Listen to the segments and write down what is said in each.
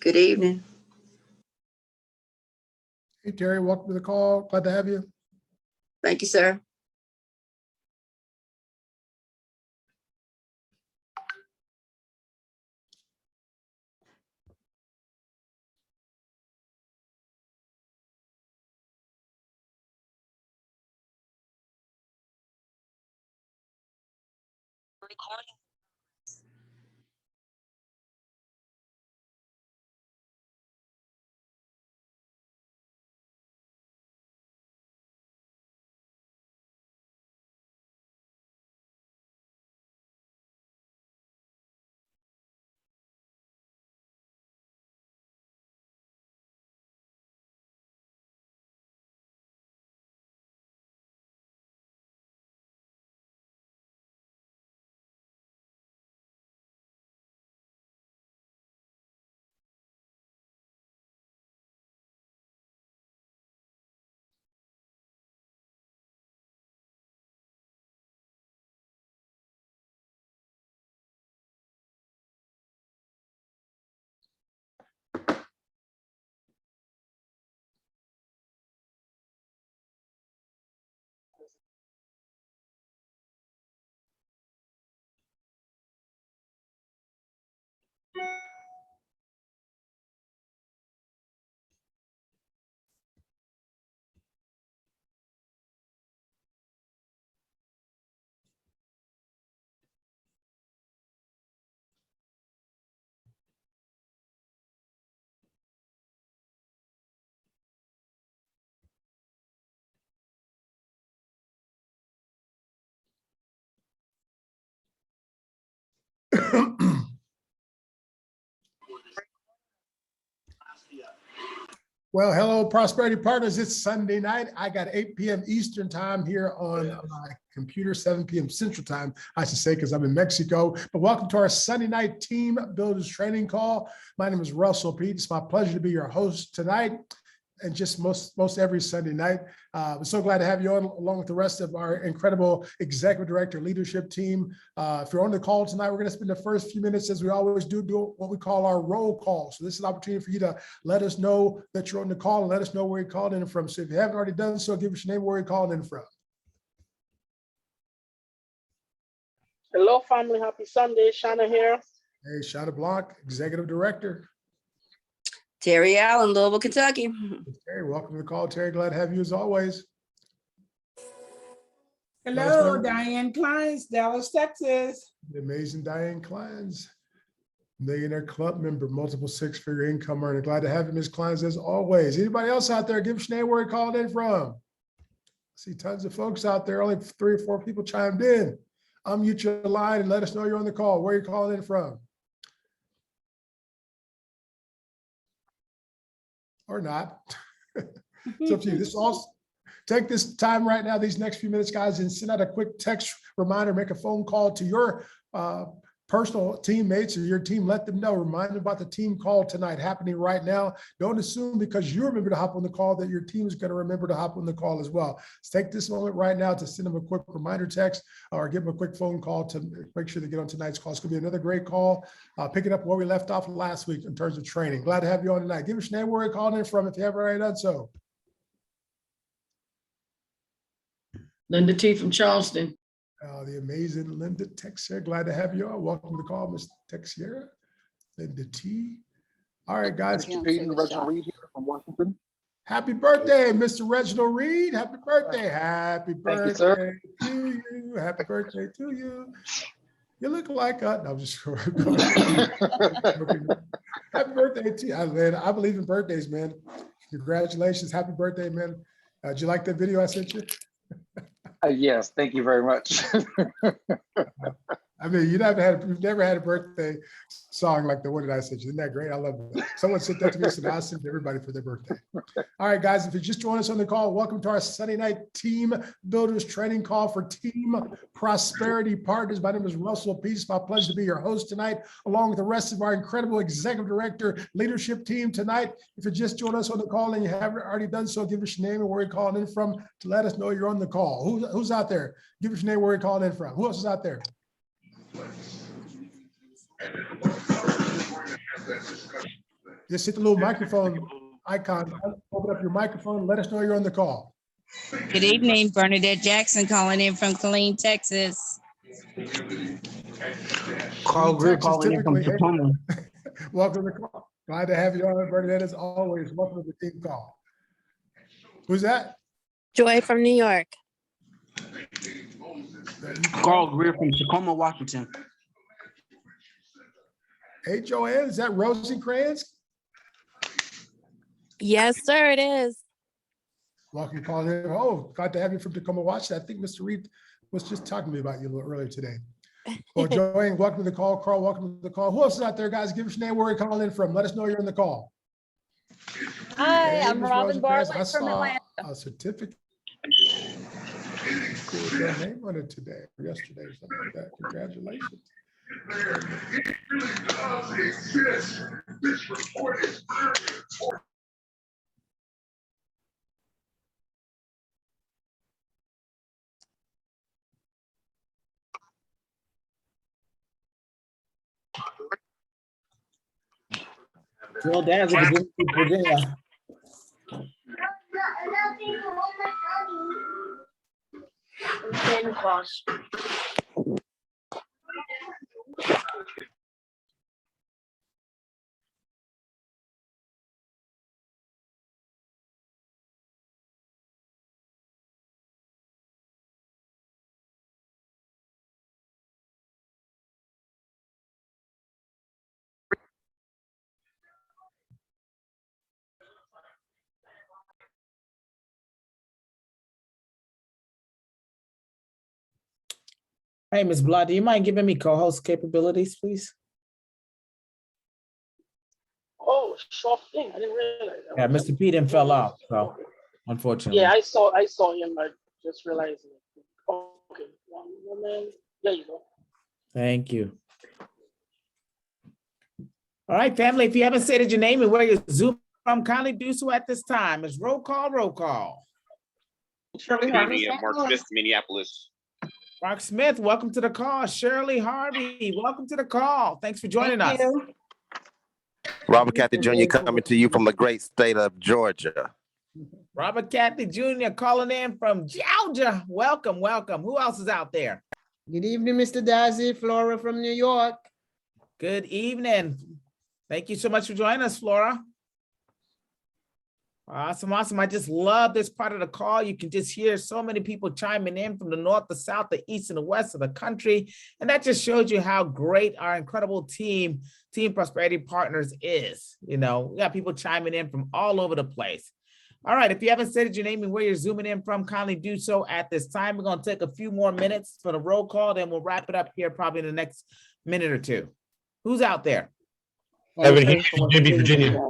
Good evening. Hey, Terry, welcome to the call. Glad to have you. Thank you, sir. Well, hello, Prosperity Partners. It's Sunday night. I got 8 p.m. Eastern time here on my computer, 7 p.m. Central time, I should say, because I'm in Mexico. But welcome to our Sunday night team builders training call. My name is Russell Pete. It's my pleasure to be your host tonight, and just most every Sunday night. I'm so glad to have you on, along with the rest of our incredible executive director leadership team. If you're on the call tonight, we're going to spend the first few minutes, as we always do what we call our roll call. So this is an opportunity for you to let us know that you're on the call and let us know where you're calling in from. So if you haven't already done so, give us your name, where you're calling in from. Hello, family. Happy Sunday. Shana here. Hey, Shana Blanc, executive director. Terry Allen, Louisville, Kentucky. Terry, welcome to the call. Terry, glad to have you as always. Hello, Diane Kleins, Dallas, Texas. The amazing Diane Kleins, Millionaire Club member, multiple six-figure income earner. Glad to have you, Ms. Kleins, as always. Anybody else out there, give us your name, where you called in from. I see tons of folks out there, only 3 or 4 people chimed in. Unmute your line and let us know you're on the call. Where you calling in from? Or not. It's up to you. This is also, take this time right now, these next few minutes, guys, and send out a quick text reminder, make a phone call to your personal teammates or your team. Let them know, remind them about the team call tonight happening right now. Don't assume because you remember to hop on the call that your team is going to remember to hop on the call as well. So take this moment right now to send them a quick reminder text or give them a quick phone call to make sure they get on tonight's call. It's going to be another great call, picking up where we left off last week in terms of training. Glad to have you on tonight. Give us your name, where you're calling in from if you haven't already done so. Linda T. from Charleston. The amazing Linda Texiera. Glad to have you on. Welcome to the call, Ms. Texiera. Linda T. All right, guys. Reginald Reed here from Washington. Happy birthday, Mr. Reginald Reed. Happy birthday. Happy birthday to you. Happy birthday to you. You look like no, I'm just happy birthday to you. Man, I believe in birthdays, man. Congratulations. Happy birthday, man. Did you like that video I sent you? Yes, thank you very much. I mean, you've never had a birthday song like the one that I sent you. Isn't that great? I love it. Someone sent that to me, so I sent to everybody for their birthday. All right, guys, if you just joined us on the call, welcome to our Sunday night team builders training call for Team Prosperity Partners. My name is Russell Pete. It's my pleasure to be your host tonight, along with the rest of our incredible executive director leadership team tonight. If you just joined us on the call and you haven't already done so, give us your name and where you're calling in from to let us know you're on the call. Who's out there? Give us your name, where you're calling in from. Who else is out there? Just hit the little microphone icon, open up your microphone, and let us know you're on the call. Good evening, Bernadette Jackson calling in from Killeen, Texas. Carl Greer Texas calling in from typically, hey, Tacoma. welcome to the call. Glad to have you on, Bernadette, as always. Welcome to the team call. Who's that? Joy from New York. Carl Greer from Tacoma, Washington. Hey, Joanne, is that Rosencrantz? Yes, sir, it is. Welcome to calling in. Oh, glad to have you from Tacoma, Washington. I think Mr. Reed was just talking to me about you a little earlier today. Well, Joanne, welcome to the call. Carl, welcome to the call. Who else is out there, guys? Give us your name, where you're calling in from. Let us know you're on the call. Hi, Hey, I'm Ms. Robin Rosencrantz, Bartlett from Atlanta. A certificate. Cool, with your name on it today, or yesterday, or something like that. Congratulations. Well, Dad's in Virginia. Santa Claus. Hey, Ms. Blah, do you mind giving me co-host capabilities, please? Oh, sure thing. I didn't realize that. Yeah, Mr. Peden fell off, so unfortunately. Yeah, I saw him. I just realized it. Okay, one moment. There you go. Thank you. All right, family, if you haven't stated your name and where you're Zoom from, kindly do so at this time. It's roll call, roll call. Shirley Good Harvey, evening, St. Mark Louis. Smith, Minneapolis. Mark Smith, welcome to the call. Shirley Harvey, welcome to the call. Thanks for joining us. Thank you. Robert Cathy Jr. coming to you from the great state of Georgia. Robert Cathy Jr. calling in from Georgia. Welcome, welcome. Who else is out there? Good evening, Mr. Dazzy, Flora from New York. Good evening. Thank you so much for joining us, Flora. Awesome, awesome. I just love this part of the call. You can just hear so many people chiming in from the north, the south, the east, and the west of the country. And that just shows you how great our incredible team Prosperity Partners is. You know, we got people chiming in from all over the place. All right, if you haven't stated your name and where you're zooming in from, kindly do so at this time. We're going to take a few more minutes for the roll call, then we'll wrap it up here probably in the next minute or two. Who's out there? Evan Hughes, Virginia.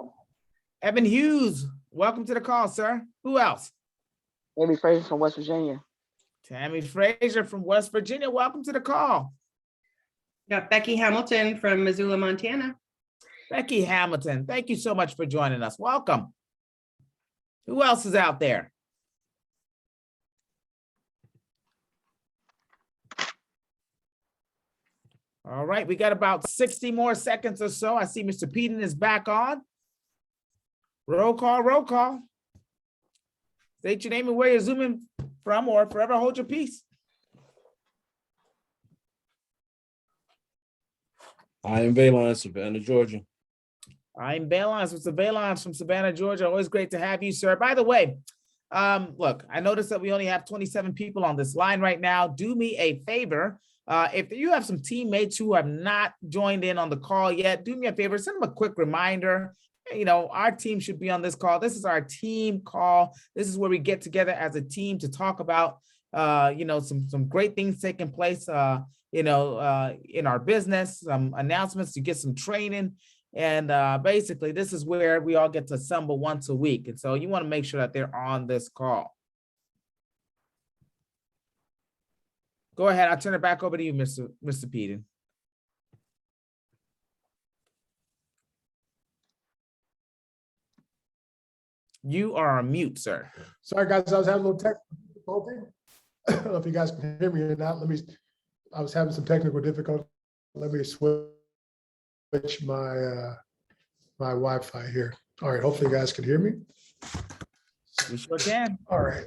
Evan Hughes, welcome to the call, sir. Who else? Amy Fraser from West Virginia. Tammy Frazier from West Virginia, welcome to the call. Got Becky Hamilton from Missoula, Montana. Becky Hamilton, thank you so much for joining us. Welcome. Who else is out there? All right, we got about 60 more seconds or so. I see Mr. Peden is back on. Roll call, roll call. State your name and where you're zooming from, or forever hold your peace. I am Valon, Savannah, Georgia. I'm Valon, Mr. Valon from Savannah, Georgia. Always great to have you, sir. By the way, look, I noticed that we only have 27 people on this line right now. Do me a favor. If you have some teammates who have not joined in on the call yet, do me a favor, send them a quick reminder. You know, our team should be on this call. This is our team call. This is where we get together as a team to talk about, you know, some great things taking place, you know, in our business, some announcements to get some training. And basically, this is where we all get to assemble once a week. And so you want to make sure that they're on this call. Go ahead. I'll turn it back over to you, Mr. Peden. You are on mute, sir. Sorry, guys, I was having a little technical difficulty. I don't know if you guys can hear me or not. I was having some technical difficulty. Let me switch my my Wi-Fi here. All right, hopefully you guys can hear me. We sure can. All right.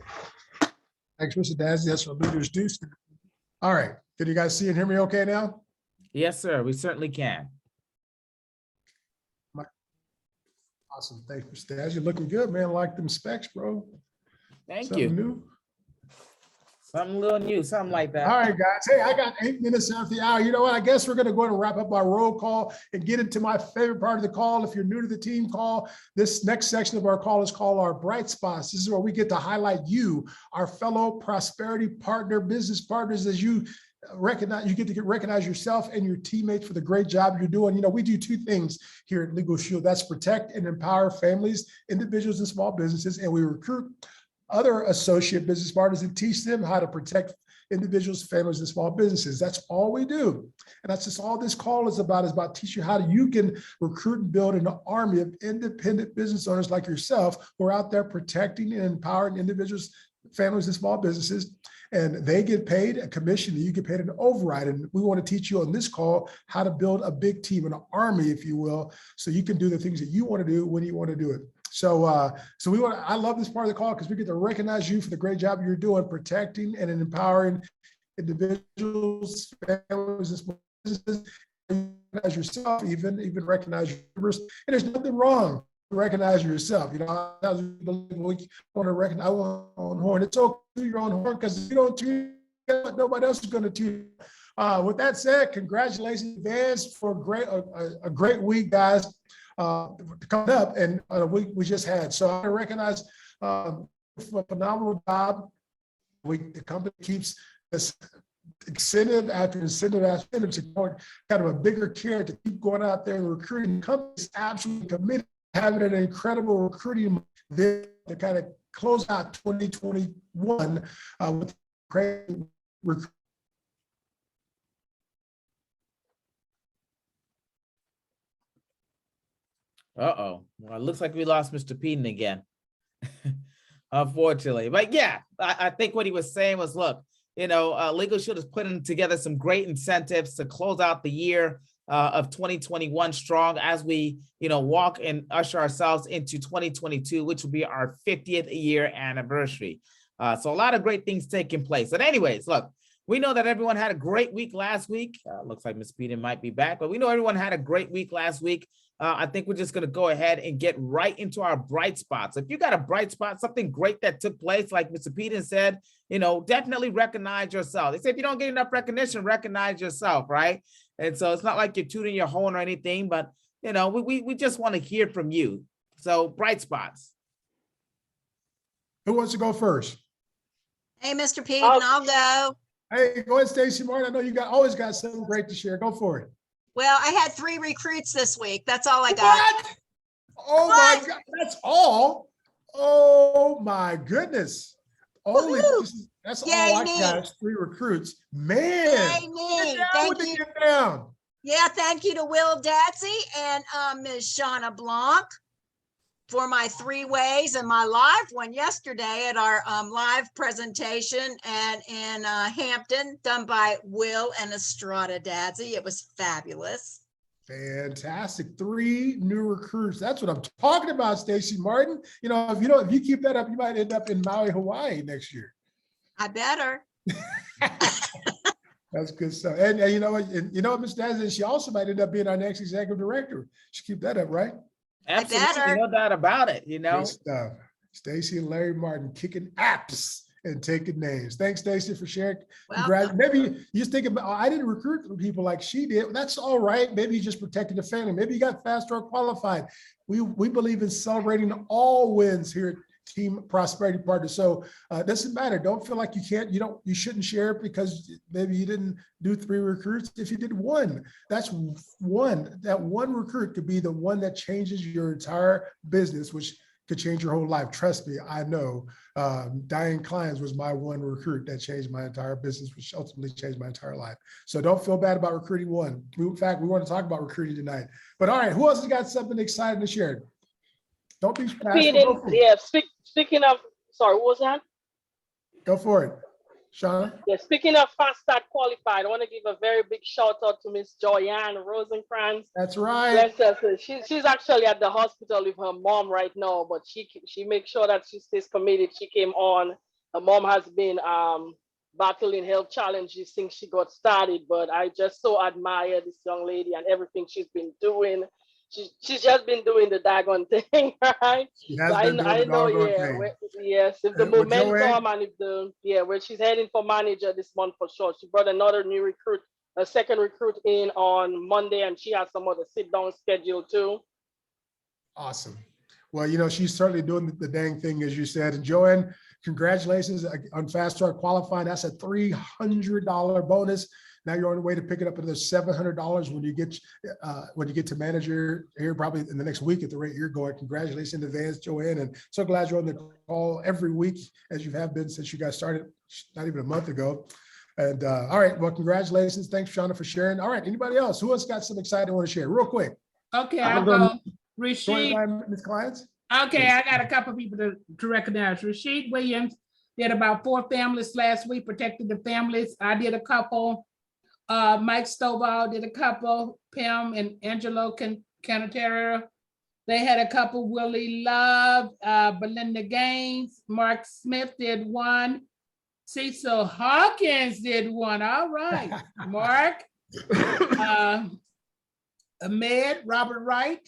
Thanks, Mr. Dazzy. That's what leaders do. All right. Can you guys see and hear me okay now? Yes, sir. We certainly can. Awesome. Thanks, Mr. Dazzy. You're looking good, man. I like them specs, bro. Thank Something you. new. Something little new, something like that. All right, guys. Hey, I got 8 minutes after the hour. You know what? I guess we're going to go and wrap up our roll call and get into my favorite part of the call. If you're new to the team call, this next section of our call is called our bright spots. This is where we get to highlight you, our fellow prosperity partner, business partners, as you get to recognize yourself and your teammates for the great job you're doing. You know, we do 2 things here at Legal Shield. That's protect and empower families, individuals, and small businesses. And we recruit other associate business partners and teach them how to protect individuals, families, and small businesses. That's all we do. And that's just all this call is about teaching you how you can recruit and build an army of independent business owners like yourself who are out there protecting and empowering individuals, families, and small businesses. And they get paid a commission, and you get paid an override. And we want to teach you on this call how to build a big team, an army, if you will, so you can do the things that you want to do when you want to do it. So I love this part of the call because we get to recognize you for the great job you're doing, protecting and empowering individuals, families, and small businesses. Recognize yourself, even recognize your members. And there's nothing wrong with recognizing yourself. You know, I want to recognize, I want on horn. It's okay to your own horn, because if you don't tune, nobody else is going to tune. With that said, congratulations in advance for a great week, guys. Coming up, and we just had. So I want to recognize a phenomenal job. The company keeps this incentive after incentive after incentive to kind of a bigger care to keep going out there and recruiting. The company is absolutely committed to having an incredible recruiting there to kind of close out 2021 with great recruiting. Uh-oh. Well, it looks like we lost Mr. Peden again, unfortunately. But yeah, I think what he was saying was, look, you know, Legal Shield is putting together some great incentives to close out the year of 2021 strong as we, you know, walk and usher ourselves into 2022, which will be our 50th year anniversary. So a lot of great things taking place. But anyways, look, we know that everyone had a great week last week. Looks like Ms. Peden might be back, but we know everyone had a great week last week. I think we're just going to go ahead and get right into our bright spots. If you got a bright spot, something great that took place, like Mr. Peden said, you know, definitely recognize yourself. They say if you don't get enough recognition, recognize yourself, right? And so it's not like you're tooting your horn or anything, but, you know, we just want to hear from you. So bright spots. Who wants to go first? Hey, Mr. Peden, I'll go. Hey, go ahead, Stacey Martin. I know you always got something great to share. Go for it. Well, I had 3 recruits this week. That's all I got. What? Oh my God, that's all. Oh my goodness. Only that's Yay, all I me. got is 3 recruits. Man, Yay, me. get down Thank with the you. get down. Yeah, thank you to Will Datsy and Ms. Shauna Blanc for my 3 ways and my live one yesterday at our live presentation and in Hampton, done by Will and Estrada Dadsy. It was fabulous. Fantastic. 3 new recruits. That's what I'm talking about, Stacey Martin. You know, if you keep that up, you might end up in Maui, Hawaii next year. I better. That's good stuff. And you know what, Ms. Dazzin, she also might end up being our next executive director. She keep that up, right? Absolutely, no doubt about it, you know. Good stuff. Stacey and Larry Martin kicking apps and taking names. Thanks, Stacey, for sharing. Maybe you just think about, I didn't recruit people like she did. That's all right. Maybe you just protected the family. Maybe you got fast track qualified. We believe in celebrating all wins here at Team Prosperity Partners. So it doesn't matter. Don't feel like you shouldn't share it because maybe you didn't do 3 recruits. If you did 1, that's one. That 1 recruit could be the one that changes your entire business, which could change your whole life. Trust me, I know. Diane Kleins was my 1 recruit that changed my entire business, which ultimately changed my entire life. So don't feel bad about recruiting 1. In fact, we want to talk about recruiting tonight. But all right, who else has got something exciting to share? Don't be fast. Yeah, speaking of, sorry, what was that? Go for it. Shauna? Yeah, speaking of fast start qualified, I want to give a very big shout out to Miss Joyanne Rosencrantz. That's right. Bless her. She's actually at the hospital with her mom right now, but she makes sure that she stays committed. She came on. Her mom has been battling health challenges since she got started, but I just so admire this young lady and everything she's been doing. She's just been doing the daggone thing, right? She has So been doing I the know, doggone yeah, thing. yes, if the Well, Joanne- momentum and if the, yeah, where she's heading for manager this month for sure. She brought another new recruit, a second recruit in on Monday, and she has some other sit down schedule too. Awesome. Well, you know, she's certainly doing the dang thing, as you said. And Joanne, congratulations on fast start qualifying. That's a $300 bonus. Now you're on the way to pick it up another $700 when you get to manager here probably in the next week at the rate you're going. Congratulations in advance, Joanne. And so glad you're on the call every week as you have been since you guys started not even a month ago. And all right, well, congratulations. Thanks, Shauna, for sharing. All right, anybody else? Who else got some exciting want to share real quick? Okay, I'll go. Rashid. Ms. Clients? Okay, I got a couple of people to recognize. Rashid Williams did about 4 families last week, protected the families. I did a couple. Mike Stovall did a couple. Pam and Angelo Canatera. They had a couple. Willie Love, Belinda Gaines, Mark Smith did one. Cecil Hawkins did one. All right, Mark. Ahmed, Robert Wright,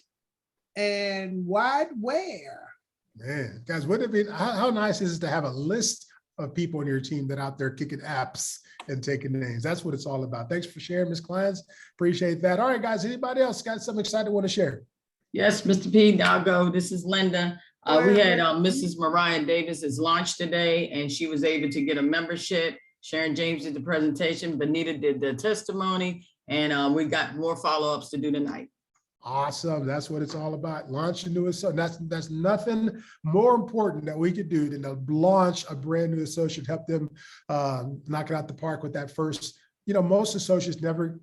and Wide Ware. Man, guys, wouldn't it be, how nice is it to have a list of people on your team that are out there kicking apps and taking names? That's what it's all about. Thanks for sharing, Ms. Clients. Appreciate that. All right, guys, anybody else got something exciting want to share? Yes, Mr. P, I'll go. This is Linda. We had Mrs. Mariah Davis's launch today, and she was able to get a membership. Sharon James did the presentation, Benita did the testimony, and we got more follow-ups to do tonight. Awesome. That's what it's all about. Launching new associate. That's nothing more important that we could do than to launch a brand new associate, help them knock it out the park with that first. You know, most associates never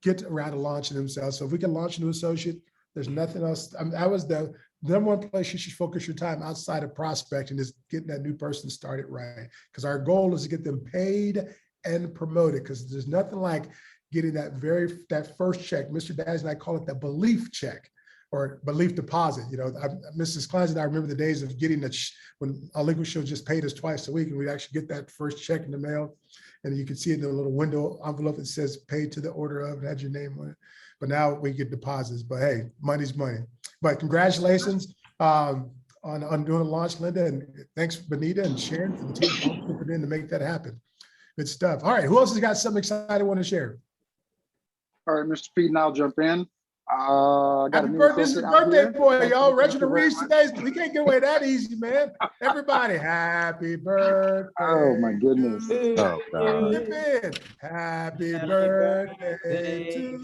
get around to launching themselves. So if we can launch a new associate, there's nothing else. That was the number one place you should focus your time outside of prospecting, is getting that new person started right. Because our goal is to get them paid and promoted, because there's nothing like getting that first check. Mr. Daz and I call it the belief check or belief deposit. You know, Mrs. Kleins and I remember the days of getting when our legal show just paid us twice a week, and we'd actually get that first check in the mail, and you could see it in a little window envelope that says paid to the order of, and had your name on it. But now we get deposits, but hey, money's money. But congratulations on doing a launch, Linda, and thanks Benita and Sharon for the team putting in to make that happen. Good stuff. All right, who else has got something exciting want to share? All right, Mr. Pete, and I'll jump in. Got a new This is associate out birthday here. boy, Thank y'all. you, thank Reginald you very Reese much. today. We can't get away that easy, man. Everybody, happy birthday. Oh my goodness. Oh, God. Chip in. Happy birthday to you.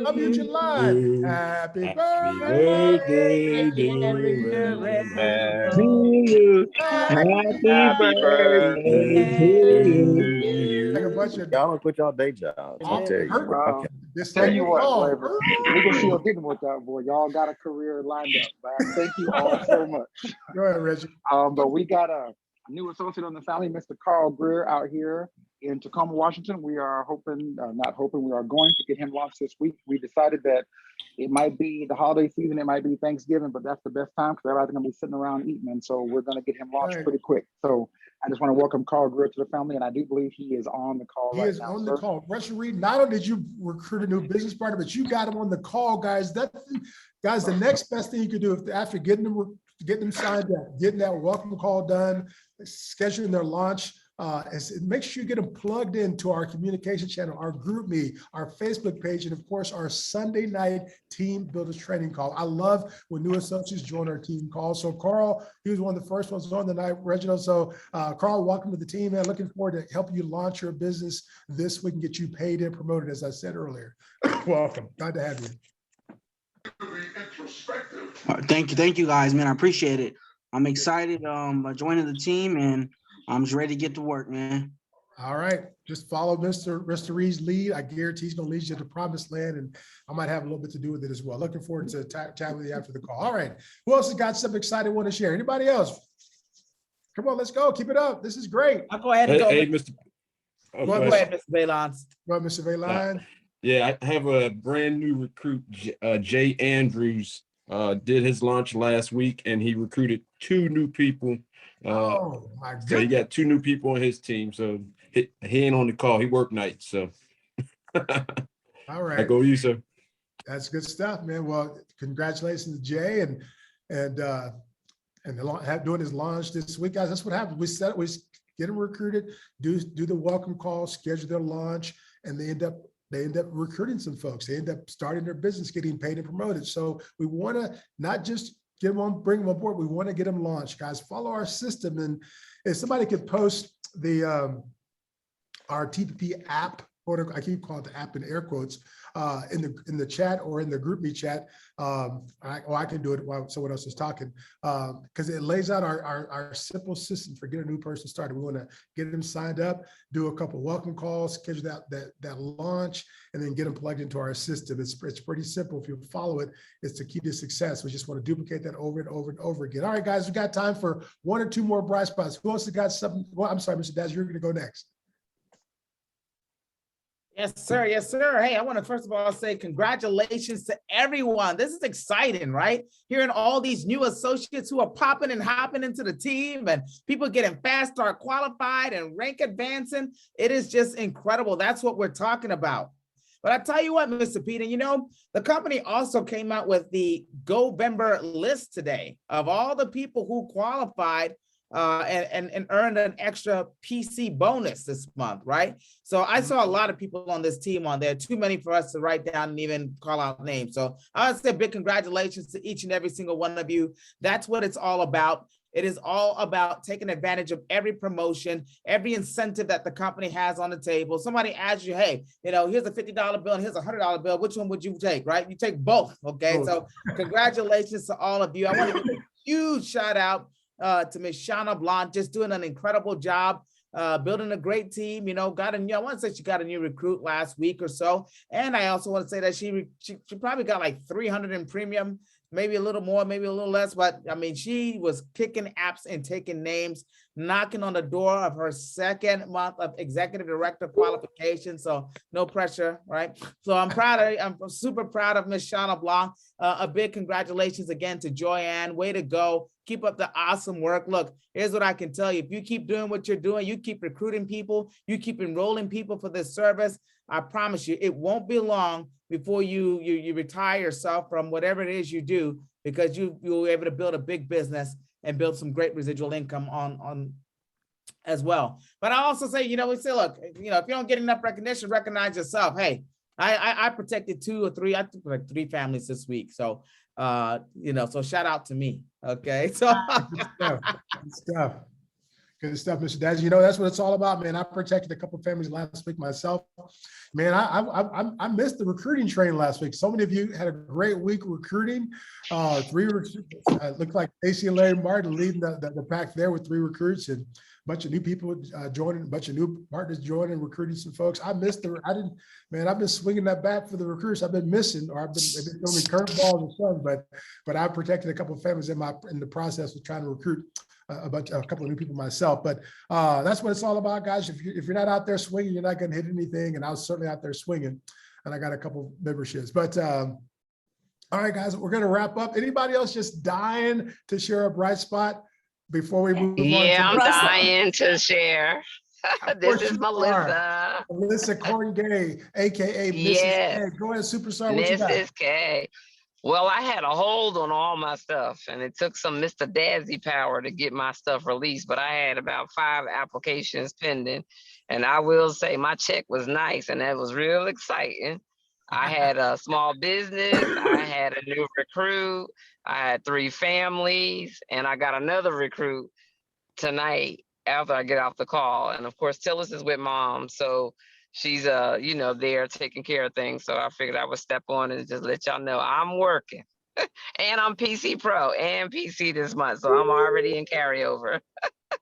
Unmute your line. Happy birthday, dear Man. Happy birthday to you. Like a bunch of Y'all don't quit y'all day jobs. I'll tell you. Well, this tell you thing what, called- boy, Legal Shield didn't work out, boy. Y'all got a career lined up, man. Thank you all so much. Go ahead, Reggie. But we got a new associate on the family, Mr. Carl Greer, out here in Tacoma, Washington. We are hoping, not hoping, we are going to get him launched this week. We decided that it might be the holiday season, it might be Thanksgiving, but that's the best time because everybody's gonna be sitting around eating, and so we're gonna get him launched pretty quick. So I just want to welcome Carl Greer to the family, and I do believe he is on the call He right is now. on the call. Russell Reed, not only did you recruit a new business partner, but you got him on the call, guys. Guys, the next best thing you could do after getting them signed up, getting that welcome call done, scheduling their launch, is make sure you get them plugged into our communication channel, our group me, our Facebook page, and of course, our Sunday night team builders training call. I love when new associates join our team call. So Carl, he was one of the first ones on the night, Reginald. So Carl, welcome to the team, man. Looking forward to helping you launch your business this week and get you paid and promoted, as I said earlier. Welcome. Glad to have you. Thank you guys, man. I appreciate it. I'm excited joining the team, and I'm just ready to get to work, man. All right, just follow Mr. Reed's lead. I guarantee he's gonna lead you to the promised land, and I might have a little bit to do with it as well. Looking forward to chatting with you after the call. All right, who else has got something exciting want to share? Anybody else? Come on, let's go. Keep it up. This is great. I'll go ahead and go. Hey, Mr. Oh, Go Go ahead, Mr. Valance. Go ahead, Mr. Vayline. Yeah, I have a brand new recruit, Jay Andrews, did his launch last week and he recruited 2 new people. Oh my So he goodness. got 2 new people on his team. So he ain't on the call. He worked nights. So All I right. go you, sir. That's good stuff, man. Well, congratulations to Jay and doing his launch this week, guys. That's what happens. We get them recruited, do the welcome call, schedule their launch, and they end up recruiting some folks. They end up starting their business, getting paid and promoted. So we want to not just get them on, bring them on board. We want to get them launched, guys. Follow our system, and if somebody could post the our TPP app, or I keep calling it the app in air quotes, in the chat or in the group me chat. I can do it while someone else is talking, because it lays out our simple system for getting a new person started. We want to get them signed up, do a couple welcome calls, schedule that launch, and then get them plugged into our system. It's pretty simple. If you follow it, it's the key to success. We just want to duplicate that over and over and over again. All right, guys, we got time for 1 or 2 more bright spots. Who else has got something? Well, I'm sorry, Mr. Daz, you're going to go next. Yes, sir. Yes, sir. Hey, I want to first of all say congratulations to everyone. This is exciting, right? Hearing all these new associates who are popping and hopping into the team and people getting fast start qualified and rank advancing. It is just incredible. That's what we're talking about. But I tell you what, Mr. Peter, the company also came out with the Govember list today of all the people who qualified and earned an extra PC bonus this month, right? So I saw a lot of people on this team on there, too many for us to write down and even call out names. So I would say big congratulations to each and every single one of you. That's what it's all about. It is all about taking advantage of every promotion, every incentive that the company has on the table. Somebody asks you, hey, here's a $50 bill and here's a $100 bill. Which one would you take, right? You take both, okay? So congratulations to all of you. I want to give a huge shout out to Ms. Shauna Blanc, just doing an incredible job, building a great team. I want to say she got a new recruit last week or so. And I also want to say that she probably got like 300 in premium, maybe a little more, maybe a little less. But I mean, she was kicking apps and taking names, knocking on the door of her 2nd month of executive director qualification. So no pressure, right? So I'm super proud of Ms. Shauna Blanc. A big congratulations again to Joyanne. Way to go. Keep up the awesome work. Look, here's what I can tell you. If you keep doing what you're doing, you keep recruiting people, you keep enrolling people for this service, I promise you, it won't be long before you retire yourself from whatever it is you do, because you'll be able to build a big business and build some great residual income on as well. But I also say, we say, look, if you don't get enough recognition, recognize yourself. Hey, I protected 2 or 3, I think like 3 families this week. So, so shout out to me. Okay. So Good stuff, Mr. Daz. That's what it's all about, man. I protected a couple of families last week myself. Man, I missed the recruiting train last week. So many of you had a great week recruiting. 3 recruits. Looked like Stacey and Larry Martin leading the pack there with 3 recruits, and a bunch of new people joining, a bunch of new partners joining, recruiting some folks. I've been swinging that bat for the recruits. I've been missing, or they've been throwing me curveballs and stuff, but I protected a couple of families in the process of trying to recruit a couple of new people myself. But that's what it's all about, guys. If you're not out there swinging, you're not going to hit anything. And I was certainly out there swinging, and I got a couple memberships. But all right, guys, we're going to wrap up. Anybody else just dying to share a bright spot before we move on? Yeah, I'm dying to share. This is Melissa. Melissa Corngay, aka Mrs. Yes. K. Go ahead, superstar. What you got? Mrs. K. Well, I had a hold on all my stuff, and it took some Mr. Dazzy power to get my stuff released, but I had about 5 applications pending, and I will say my check was nice, and that was real exciting. I had a small business, I had a new recruit, I had 3 families, and I got another recruit tonight after I get off the call. And of course, Tillis is with Mom, so she's there taking care of things. So I figured I would step on and just let y'all know I'm working. And I'm PC Pro and PC this month, so I'm already in carryover.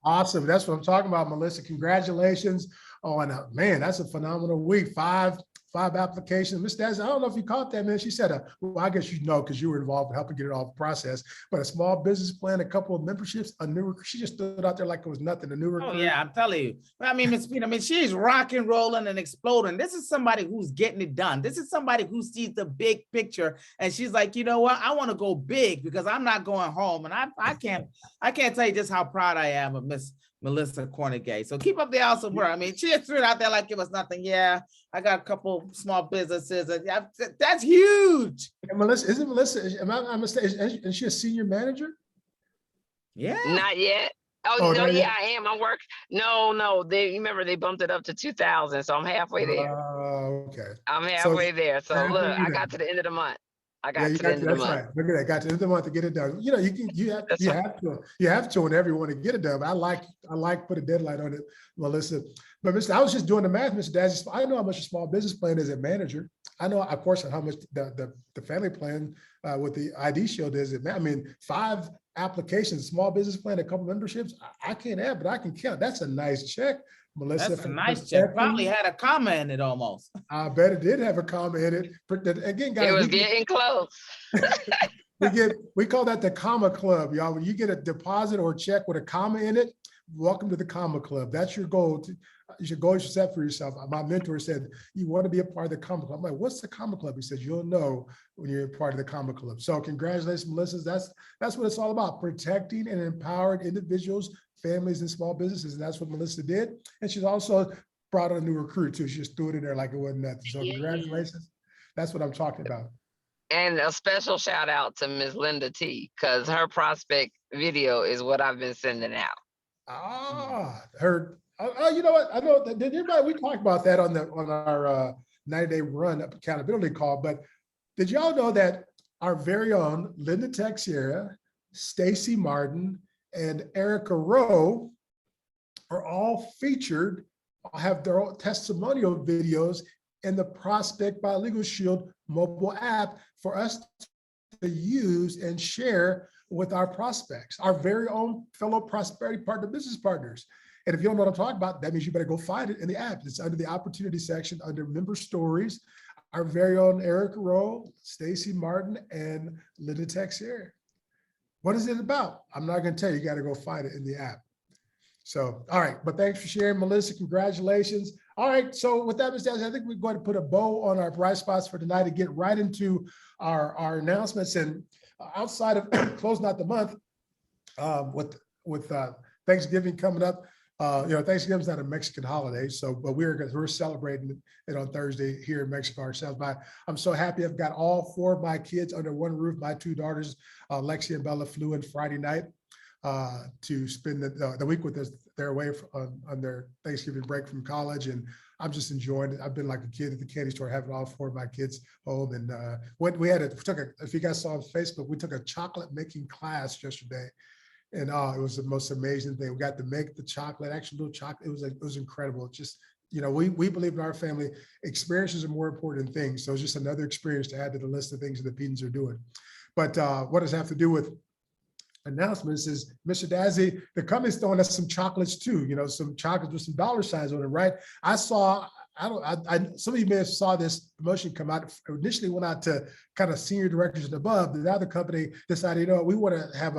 Awesome. That's what I'm talking about, Melissa. Congratulations on, man, that's a phenomenal week. 5 5 applications. Miss Daz, I don't know if you caught that, man. She said, well, I guess you know, because you were involved in helping get it all processed, but a small business plan, a couple of memberships, a new, she just stood out there like it was nothing, a new recruit. Oh yeah, I'm telling you. I mean, Miss Pina, I mean, she's rock and rolling and exploding. This is somebody who's getting it done. This is somebody who sees the big picture, and she's like, you know what? I want to go big because I'm not going home, and I can't tell you just how proud I am of Miss Melissa Cornegay. So keep up the awesome work. I mean, she just threw it out there like it was nothing. Yeah, I got a couple small businesses. And that's huge. And Melissa, isn't Melissa, am I mistaken? Is she a senior manager? Yeah. Not yet. Oh, Oh, no, not yeah, yet? I am. No. You remember they bumped it up to 2,000, so I'm halfway there. Okay. I'm halfway there. So halfway look, I there. got to the end of the month. I Yeah, got you to the end of the that's month. right. Look at that. Got to the end of the month to get it done. You know, you have to whenever you want to get it done. But I like put a deadline on it, Melissa. But Mr. I was just doing the math, Mr. Daz. I know how much a small business plan is as a manager. I know, of course, how much the family plan with the ID Shield is. I mean, 5 applications, small business plan, a couple memberships. I can't add, but I can count. That's a nice check, Melissa. That's a nice check. Probably had a comma in it almost. I bet it did have a comma in it. But again, guys, It was getting close. we call that the comma club, y'all. When you get a deposit or a check with a comma in it, welcome to the comma club. That's your goal. You should go set for yourself. My mentor said, you want to be a part of the comma club. I'm like, what's the comma club? He says, you'll know when you're a part of the comma club. So congratulations, Melissa. That's what it's all about, protecting and empowering individuals, families, and small businesses. And that's what Melissa did. And she's also brought on a new recruit too. She just threw it in there like it wasn't nothing. So congratulations. That's what I'm talking about. And a special shout out to Miss Linda T, because her prospect video is what I've been sending out. You know what? I know that did anybody, we talked about that on our 90-day run up accountability call, but did y'all know that our very own Linda Texiera, Stacy Martin, and Erica Rowe are all featured, have their own testimonial videos in the Prospect by Legal Shield mobile app for us to use and share with our prospects, our very own fellow prosperity partner business partners. And if you don't know what I'm talking about, that means you better go find it in the app. It's under the opportunity section under member stories. Our very own Erica Rowe, Stacy Martin, and Linda Texiera. What is it about? I'm not going to tell you. You got to go find it in the app. So, all right. But thanks for sharing, Melissa. Congratulations. All right. So with that, Ms. Daz, I think we're going to put a bow on our bright spots for tonight and get right into our announcements. And outside of closing out the month with Thanksgiving coming up, Thanksgiving's not a Mexican holiday, but we're celebrating it on Thursday here in Mexico ourselves. But I'm so happy I've got all 4 of my kids under one roof. My 2 daughters, Lexi and Bella, flew in Friday night to spend the week with us. They're away on their Thanksgiving break from college, and I'm just enjoying it. I've been like a kid at the candy store, having all 4 of my kids home. And if you guys saw on Facebook, we took a chocolate making class yesterday. And it was the most amazing thing. We got to make the chocolate, actual little chocolate. It was incredible. Just, we believe in our family, experiences are more important than things. So it's just another experience to add to the list of things that the Pedons are doing. But what does it have to do with announcements is Mr. Dazzy, the company's throwing us some chocolates too, some chocolates with some dollar signs on it, right? Some of you may have saw this promotion come out. Initially went out to kind of senior directors and above. The other company decided, we want to have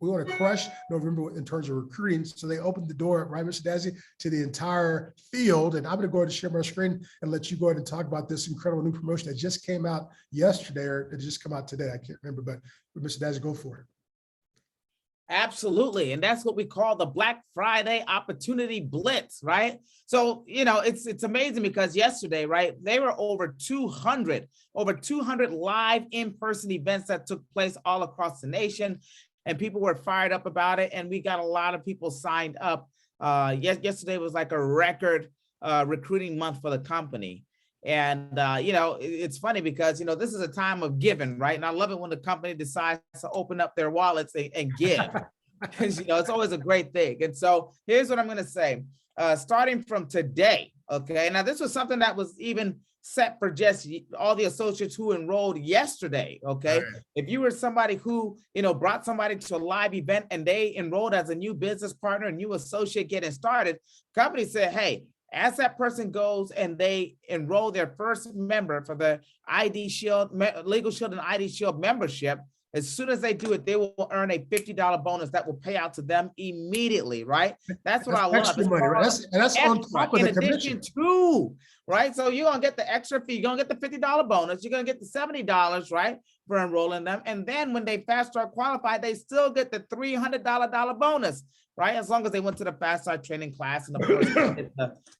we want to crush November in terms of recruiting. So they opened the door, right, Mr. Dazzy, to the entire field. And I'm going to go ahead and share my screen and let you go ahead and talk about this incredible new promotion that just came out yesterday, or it just come out today. I can't remember, but Mr. Dazzy, go for it. Absolutely. And that's what we call the Black Friday Opportunity Blitz, right? So, it's amazing because yesterday, right, there were over 200 live in-person events that took place all across the nation, and people were fired up about it. And we got a lot of people signed up. Yesterday was like a record recruiting month for the company. And, it's funny because, this is a time of giving, right? And I love it when the company decides to open up their wallets and give. Because, it's always a great thing. And so here's what I'm going to say. Starting from today, okay? Now, this was something that was even set for just all the associates who enrolled yesterday, okay? Right. If you were somebody who, brought somebody to a live event and they enrolled as a new business partner, a new associate getting started, company said, hey, As that person goes and they enroll their first member for the ID Shield, Legal Shield and ID Shield membership, as soon as they do it, they will earn a $50 bonus that will pay out to them immediately, right? That's what I love. Extra money, right? That's on top of in the addition commission. to, right? So you're gonna get the extra fee, you're gonna get the $50 bonus, you're gonna get the $70, right? For enrolling them. And then when they fast start qualify, they still get the $300 bonus, right? As long as they went to the fast start training class and of course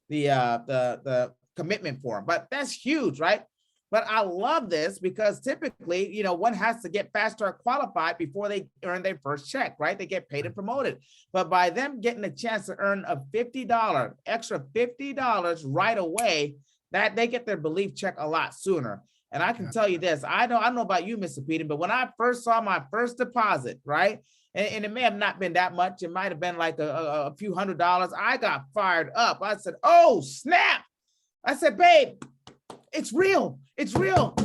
the commitment form. But that's huge, right? But I love this because typically, one has to get fast start qualified before they earn their first check, right? They get paid and promoted. But by them getting a chance to earn a extra $50 right away, that they get their belief check a lot sooner. And I can tell you this, I don't know about you, Mr. Peden, but when I first saw my first deposit, right? And it may have not been that much. It might have been like a few $100s. I got fired up. I said, oh, snap. I said, babe, it's real. It's real.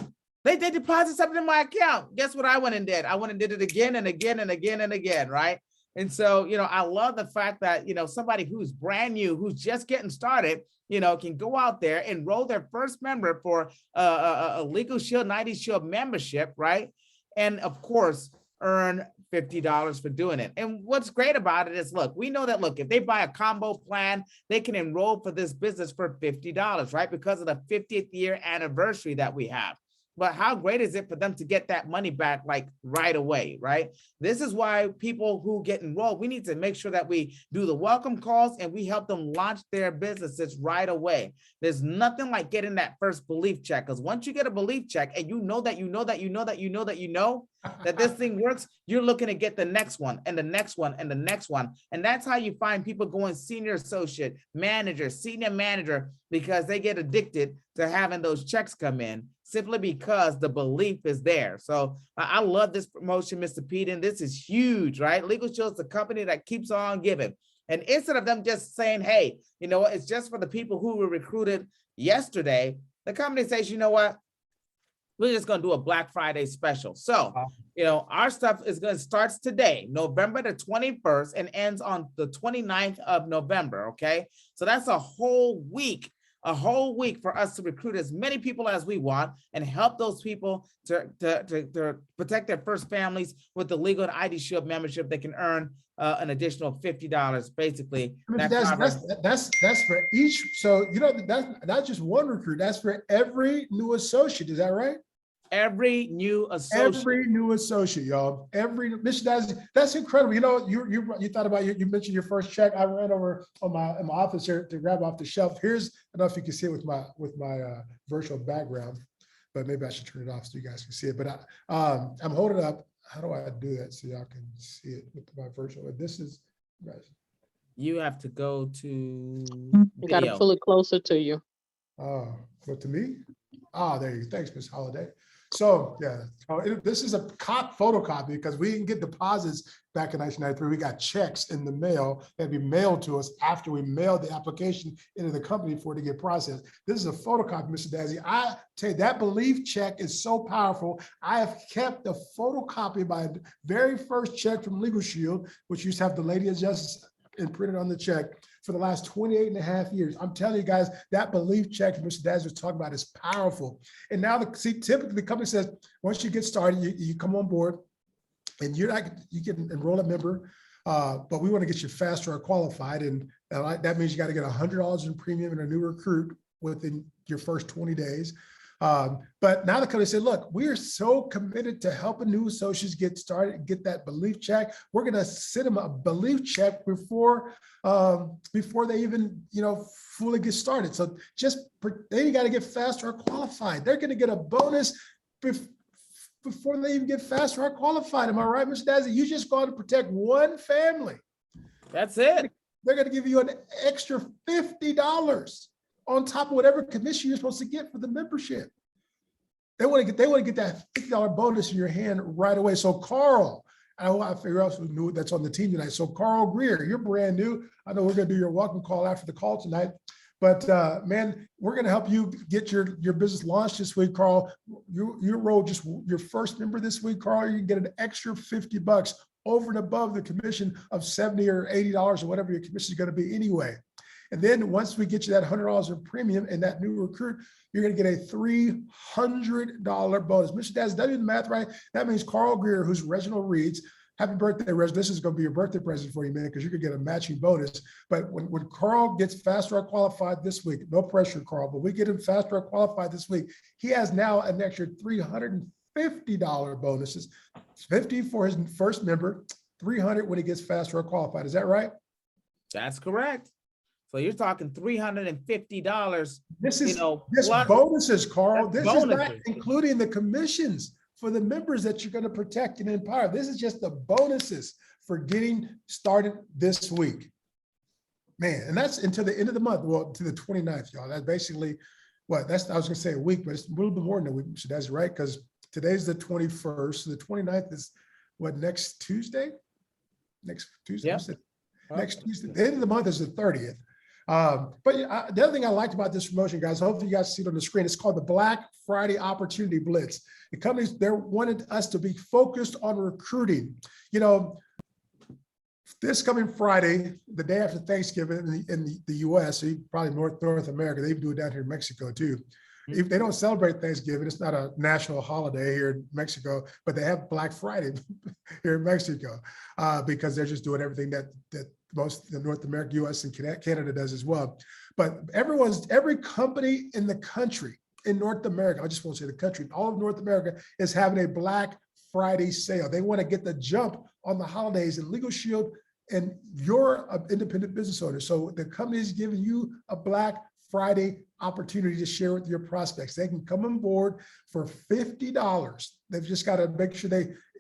They deposit something in my account. Guess what I went and did? I went and did it again and again and again and again, right? And so, I love the fact that, somebody who's brand new, who's just getting started, can go out there, enroll their first member for a Legal Shield and ID Shield membership, right? And of course, earn $50 for doing it. And what's great about it is, look, we know that, look, if they buy a combo plan, they can enroll for this business for $50, right? Because of the 50th year anniversary that we have. But how great is it for them to get that money back like right away, right? This is why people who get enrolled, we need to make sure that we do the welcome calls and we help them launch their businesses right away. There's nothing like getting that first belief check, because once you get a belief check and you know that this thing works, you're looking to get the next one and the next one and the next one. And that's how you find people going senior associate, manager, senior manager, because they get addicted to having those checks come in, simply because the belief is there. So I love this promotion, Mr. Peden. This is huge, right? Legal Shield is the company that keeps on giving. And instead of them just saying, hey, you know what, it's just for the people who were recruited yesterday, the company says, you know what, we're just going to do a Black Friday special. So, our stuff is going to start today, November the 21st, and ends on the 29th of November. Okay. So that's a whole week for us to recruit as many people as we want and help those people to protect their first families with the Legal and ID Shield membership. They can earn an additional $50, basically. That's for each. So, that's not just one recruit. That's for every new associate. Is that right? Every new associate. Every new associate, y'all. Mr. Dazzy, that's incredible. You thought about you mentioned your first check. I ran over in my office here to grab off the shelf. I don't know if you can see it with my virtual background, but maybe I should turn it off so you guys can see it. But I'm holding up. How do I do that so y'all can see it with my virtual? This is, guys. You have to go to You got to pull it closer to you. Oh, go to me? There you go. Thanks, Ms. Holiday. So yeah, this is a photocopy because we didn't get deposits back in 1993. We got checks in the mail that'd be mailed to us after we mailed the application into the company for it to get processed. This is a photocopy, Mr. Dazzy. I tell you, that belief check is so powerful. I have kept the photocopy of my very first check from Legal Shield, which used to have the Lady of Justice imprinted on the check, for the last 28 and a half years. I'm telling you guys, that belief check that Mr. Dazzy was talking about is powerful. And now, typically the company says, once you get started, you come on board and you can enroll a member, but we want to get you faster or qualified. And that means you got to get $100 in premium in a new recruit within your first 20 days. But now the company said, look, we are so committed to helping new associates get started and get that belief check. We're going to send them a belief check before they even, fully get started. So they got to get faster or qualified. They're going to get a bonus before they even get faster or qualified. Am I right, Mr. Dazzy? You just going to protect one family. That's it. They're going to give you an extra $50 on top of whatever commission you're supposed to get for the membership. They want to get that $50 bonus in your hand right away. So Carl, I figure out who knew that's on the team tonight. So Carl Greer, you're brand new. I know we're going to do your welcome call after the call tonight, but man, we're going to help you get your business launched this week, Carl. You enroll just your first member this week, Carl. You can get an extra $50 over and above the commission of $70 or $80 or whatever your commission is going to be anyway. And then once we get you that $100 in premium and that new recruit, you're going to get a $300 bonus. Mr. Daz, did I do the math right? That means Carl Greer, who's Reginald Reed's, happy birthday, Reg. This is going to be your birthday present for you, man, because you could get a matching bonus. But when Carl gets Fast Track qualified this week, no pressure, Carl, but we get him Fast Track qualified this week, he has now an extra $350 bonuses, 50 for his first member, 300 when he gets Fast Track qualified. Is that right? That's correct. So you're talking $350. This is plus bonuses, Carl. This is not bonuses. including the commissions for the members that you're going to protect and empower. This is just the bonuses for getting started this week. Man, and that's until the end of the month, well, to the 29th, y'all. That's basically what, I was going to say a week, but it's a little bit more than a week. So that's right, because today's the 21st. So the 29th is what, next Tuesday? Next Tuesday? Yep. Next Tuesday. The end of the month is the 30th. But the other thing I liked about this promotion, guys, hopefully you guys see it on the screen. It's called the Black Friday Opportunity Blitz. The companies, they wanted us to be focused on recruiting. You know, this coming Friday, the day after Thanksgiving in the US, so probably North America, they do it down here in Mexico too. If they don't celebrate Thanksgiving, it's not a national holiday here in Mexico, but they have Black Friday here in Mexico because they're just doing everything that most of North America, US and Canada does as well. But every company in the country, in North America, I just won't say the country, all of North America is having a Black Friday sale. They want to get the jump on the holidays, and Legal Shield, and you're an independent business owner. So the company is giving you a Black Friday opportunity to share with your prospects. They can come on board for $50. They've just got to make sure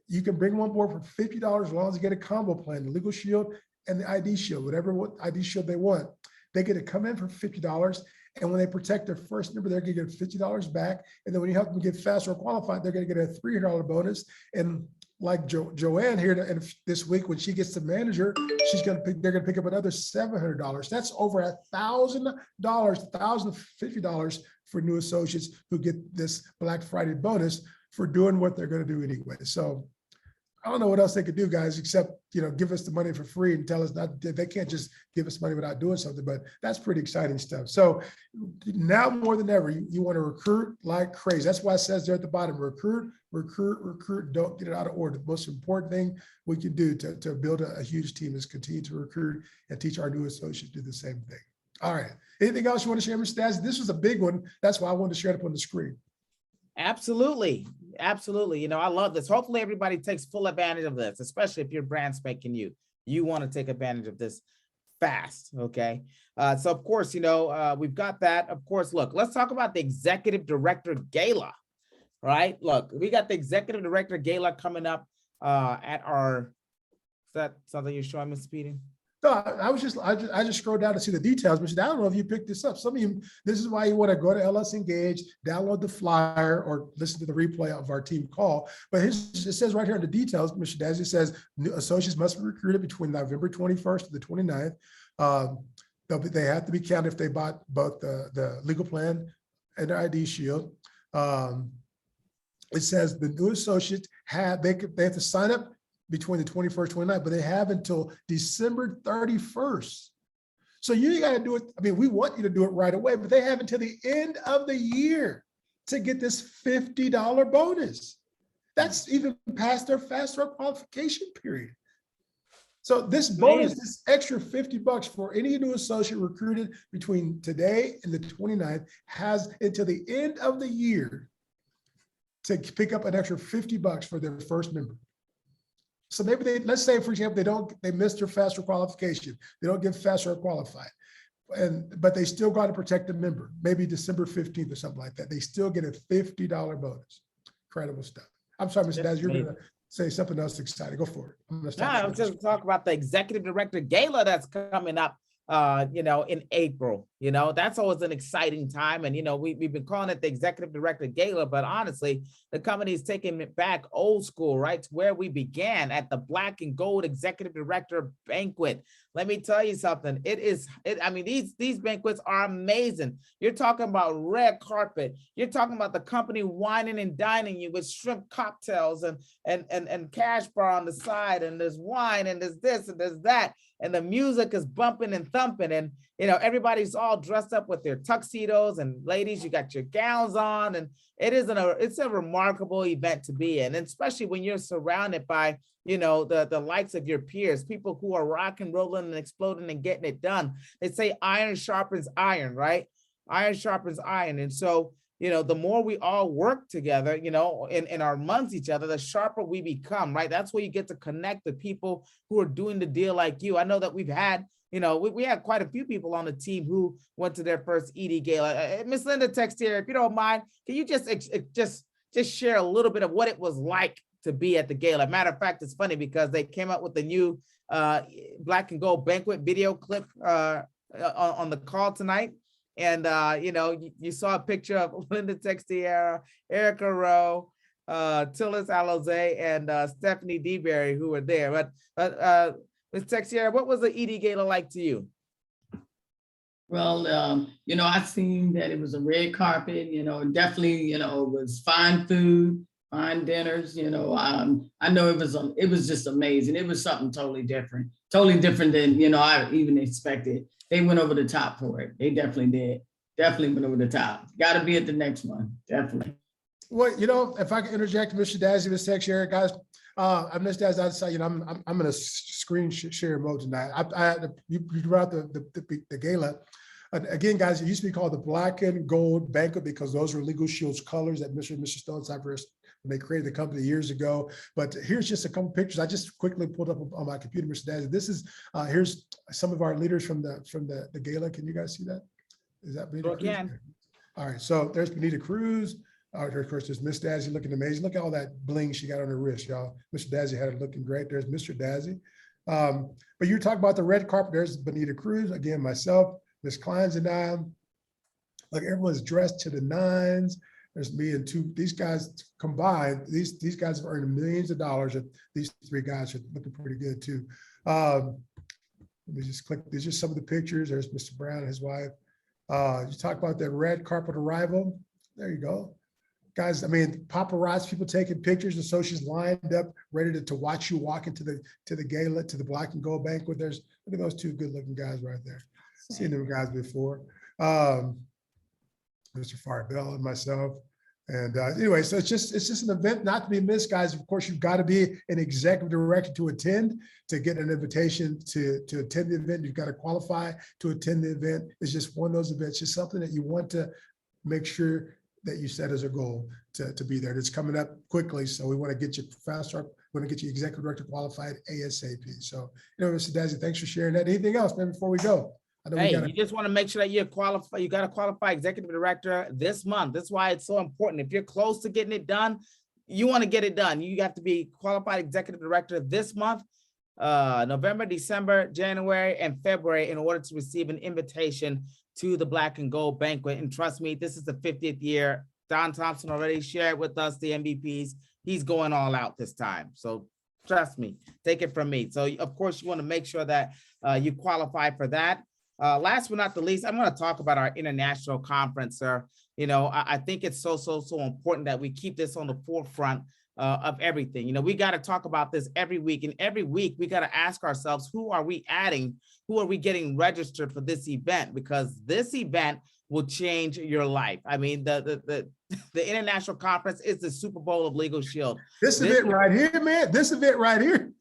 you can bring them on board for $50 as long as they get a combo plan, the Legal Shield and the ID Shield, whatever ID Shield they want. They get to come in for $50. And when they protect their first member, they're going to get $50 back. And then when you help them get faster qualified, they're going to get a $300 bonus. And like Joanne here this week, when she gets the manager, they're going to pick up another $700. That's over $1,000, $1,050 for new associates who get this Black Friday bonus for doing what they're going to do anyway. So I don't know what else they could do, guys, except, give us the money for free and tell us they can't just give us money without doing something, but that's pretty exciting stuff. So now more than ever, you want to recruit like crazy. That's why it says there at the bottom, recruit, don't get it out of order. The most important thing we can do to build a huge team is continue to recruit and teach our new associates to do the same thing. All right. Anything else you want to share, Mr. Daz? This was a big one. That's why I wanted to share it up on the screen. Absolutely. Absolutely. I love this. Hopefully everybody takes full advantage of this, especially if you're brand spanking new. You want to take advantage of this fast. Okay. So of course, we've got that. Of course, look, let's talk about the Executive Director Gala, right? Look, we got the Executive Director Gala coming up at our, is that something you're showing, Mr. Peter? No, I just scrolled down to see the details, but I don't know if you picked this up. Some of you, this is why you want to go to LS Engage, download the flyer, or listen to the replay of our team call. But it says right here in the details, Mr. Daz, it says new associates must be recruited between November 21st to the 29th. They have to be counted if they bought both the legal plan and the ID Shield. It says the new associates they have to sign up between the 21st, 29th, but they have until December 31st. So you got to do it. I mean, we want you to do it right away, but they have until the end of the year to get this $50 bonus. That's even past their fast track qualification period. So this bonus, this extra $50 for any new associate recruited between today and the 29th has until the end of the year to pick up an extra $50 for their first member. So maybe let's say, for example, they missed their faster qualification. They don't get faster qualified, but they still got to protect the member, maybe December 15th or something like that. They still get a $50 bonus. Incredible stuff. I'm sorry, Mr. Daz, you're going to say something else exciting. Go for it. I'm just talking about the Executive Director Gala that's coming up, in April. You know, that's always an exciting time. And, you know, we've been calling it the Executive Director Gala, but honestly, the company is taking it back old school, right? To where we began at the Black and Gold Executive Director Banquet. Let me tell you something. I mean, these banquets are amazing. You're talking about red carpet. You're talking about the company wining and dining you with shrimp cocktails and cash bar on the side, and there's wine and there's this and there's that. And the music is bumping and thumping, and you know, everybody's all dressed up with their tuxedos, and ladies, you got your gowns on, and it's a remarkable event to be in, and especially when you're surrounded by, you know, the likes of your peers, people who are rock and rolling and exploding and getting it done. They say iron sharpens iron, right? Iron sharpens iron. And so, you know, the more we all work together, you know, and are amongst each other, the sharper we become, right? That's where you get to connect with people who are doing the deal like you. I know that we've had, you know, we had quite a few people on the team who went to their first ED Gala. Miss Linda text here, if you don't mind, can you just share a little bit of what it was like to be at the gala? Matter of fact, it's funny because they came out with the new Black and Gold banquet video clip on the call tonight. And, you know, you saw a picture of Linda Texiera, Erica Rowe, Tillis Aloze, and Stephanie DeBerry, who were there. But Ms. Texiera, what was the ED Gala like to you? Well, you know, I seen that it was a red carpet, you know, definitely, you know, it was fine food, fine dinners, you know. I know it was just amazing. It was something totally different than, you know, I even expected. They went over the top for it. They definitely did. Definitely went over the top. Got to be at the next one. Definitely. Well, you know, if I can interject, Mr. Dazzy, Ms. Texiera, guys, I'm Mr. Dazzy. I'd say, you know, I'm in a screen share mode tonight. You brought the gala. Again, guys, it used to be called the Black and Gold Banquet because those were Legal Shield's colors that Mr. and Mr. Stonesifer when they created the company years ago. But here's just a couple pictures. I just quickly pulled up on my computer, Mr. Dazzy. This is here's some of our leaders from the gala. Can you guys see that? Is that Benita Cruz? All right, so there's Benita Cruz. Of course, there's Miss Dazzy looking amazing. Look at all that bling she got on her wrist, y'all. Mr. Dazzy had it looking great. There's Mr. Dazzy. But you talk about the red carpet. There's Benita Cruz, again, myself, Miss Kleins and I. Like everyone's dressed to the nines. There's me and these guys combined. These guys have earned millions of dollars. And these three guys are looking pretty good too. Let me just click. These are some of the pictures. There's Mr. Brown and his wife. You talk about that red carpet arrival. There you go. Guys, I mean, paparazzi, people taking pictures, and so she's lined up, ready to watch you walk into the gala, to the Black and Gold banquet. Look at those two good-looking guys right there. Seen them guys before. Mr. Farbell and myself. And anyway, so it's just an event not to be missed, guys. Of course, you've got to be an executive director to attend, to get an invitation to attend the event. You've got to qualify to attend the event. It's just one of those events, just something that you want to make sure that you set as a goal to be there. It's coming up quickly, so we want to get you faster. We want to get you executive director qualified ASAP. So, you know, Mr. Dazzy, thanks for sharing that. Anything else, man, before we go? I know Hey, you just want to make sure that you're qualified. You got to qualify executive director this month. That's why it's so important. If you're close to getting it done, you want to get it done. You have to be qualified executive director this month, November, December, January, and February in order to receive an invitation to the Black and Gold banquet. And trust me, this is the 50th year. Don Thompson already shared with us the MVPs. He's going all out this time. So trust me, take it from me. So of course you want to make sure that you qualify for that. Last but not the least, I'm going to talk about our international conference, sir. You know, I think it's so important that we keep this on the forefront of everything. You know, we got to talk about this every week, and every week we got to ask ourselves, who are we adding? Who are we getting registered for this event? Because this event will change your life. I mean, the international conference is the Super Bowl of Legal Shield. This event right here, man. This event right here.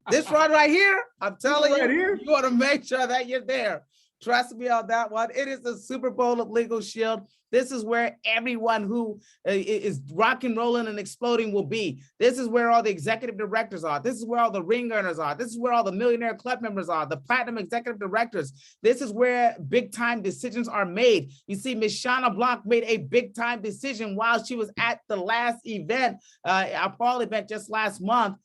This one right here, I'm telling you, you want to make sure that you're there. Trust me on that one. It is the Super Bowl of Legal Shield. This is where everyone who is rock and rolling and exploding will be. This is where all the executive directors are. This is where all the ring earners are. This is where all the millionaire club members are, the platinum executive directors. This is where big time decisions are made. You see, Ms. Shauna Blanc made a big time decision while she was at the last event, our fall event just last month.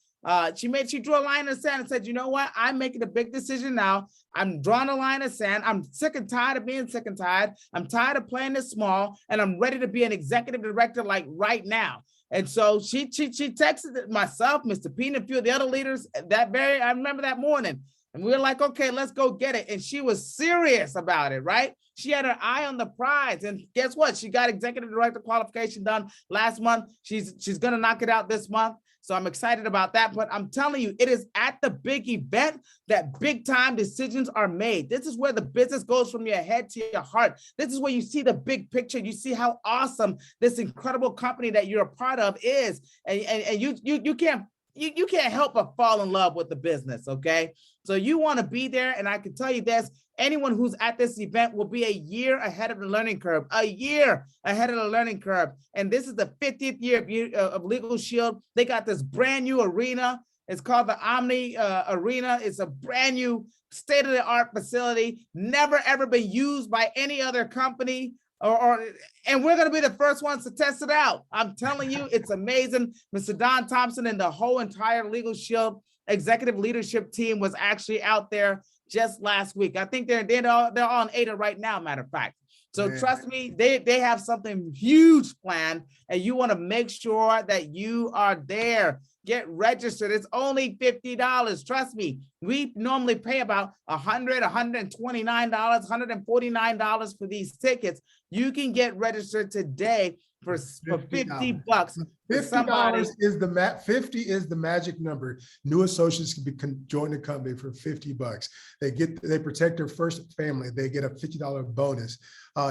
She drew a line in the sand and said, you know what? I'm making a big decision now. I'm drawing a line in the sand. I'm sick and tired of being sick and tired. I'm tired of playing this small, and I'm ready to be an executive director like right now. And so she texted myself, Mr. P, and a few of the other leaders I remember that morning. And we were like, okay, let's go get it. And she was serious about it, right? She had her eye on the prize. And guess what? She got executive director qualification done last month. She's gonna knock it out this month. So I'm excited about that. But I'm telling you, it is at the big event that big time decisions are made. This is where the business goes from your head to your heart. This is where you see the big picture. You see how awesome this incredible company that you're a part of is. And you can't help but fall in love with the business, okay? So you want to be there, and I can tell you this, anyone who's at this event will be a year ahead of the learning curve, a year ahead of the learning curve. And this is the 50th year of Legal Shield. They got this brand new arena. It's called the Omni Arena. It's a brand new state-of-the-art facility, never ever been used by any other company. And we're going to be the first ones to test it out. I'm telling you, it's amazing. Mr. Don Thompson and the whole entire Legal Shield executive leadership team was actually out there just last week. I think they're on ADA right now, matter of fact. So trust me, they have something huge planned, and you want to make sure that you are there. Get registered. It's only $50. Trust me. We normally pay about $100, $129, $149 for these tickets. You can get registered today for $50. $50 is the 50 is the magic number. New associates can join the company for $50. They protect their first family. They get a $50 bonus.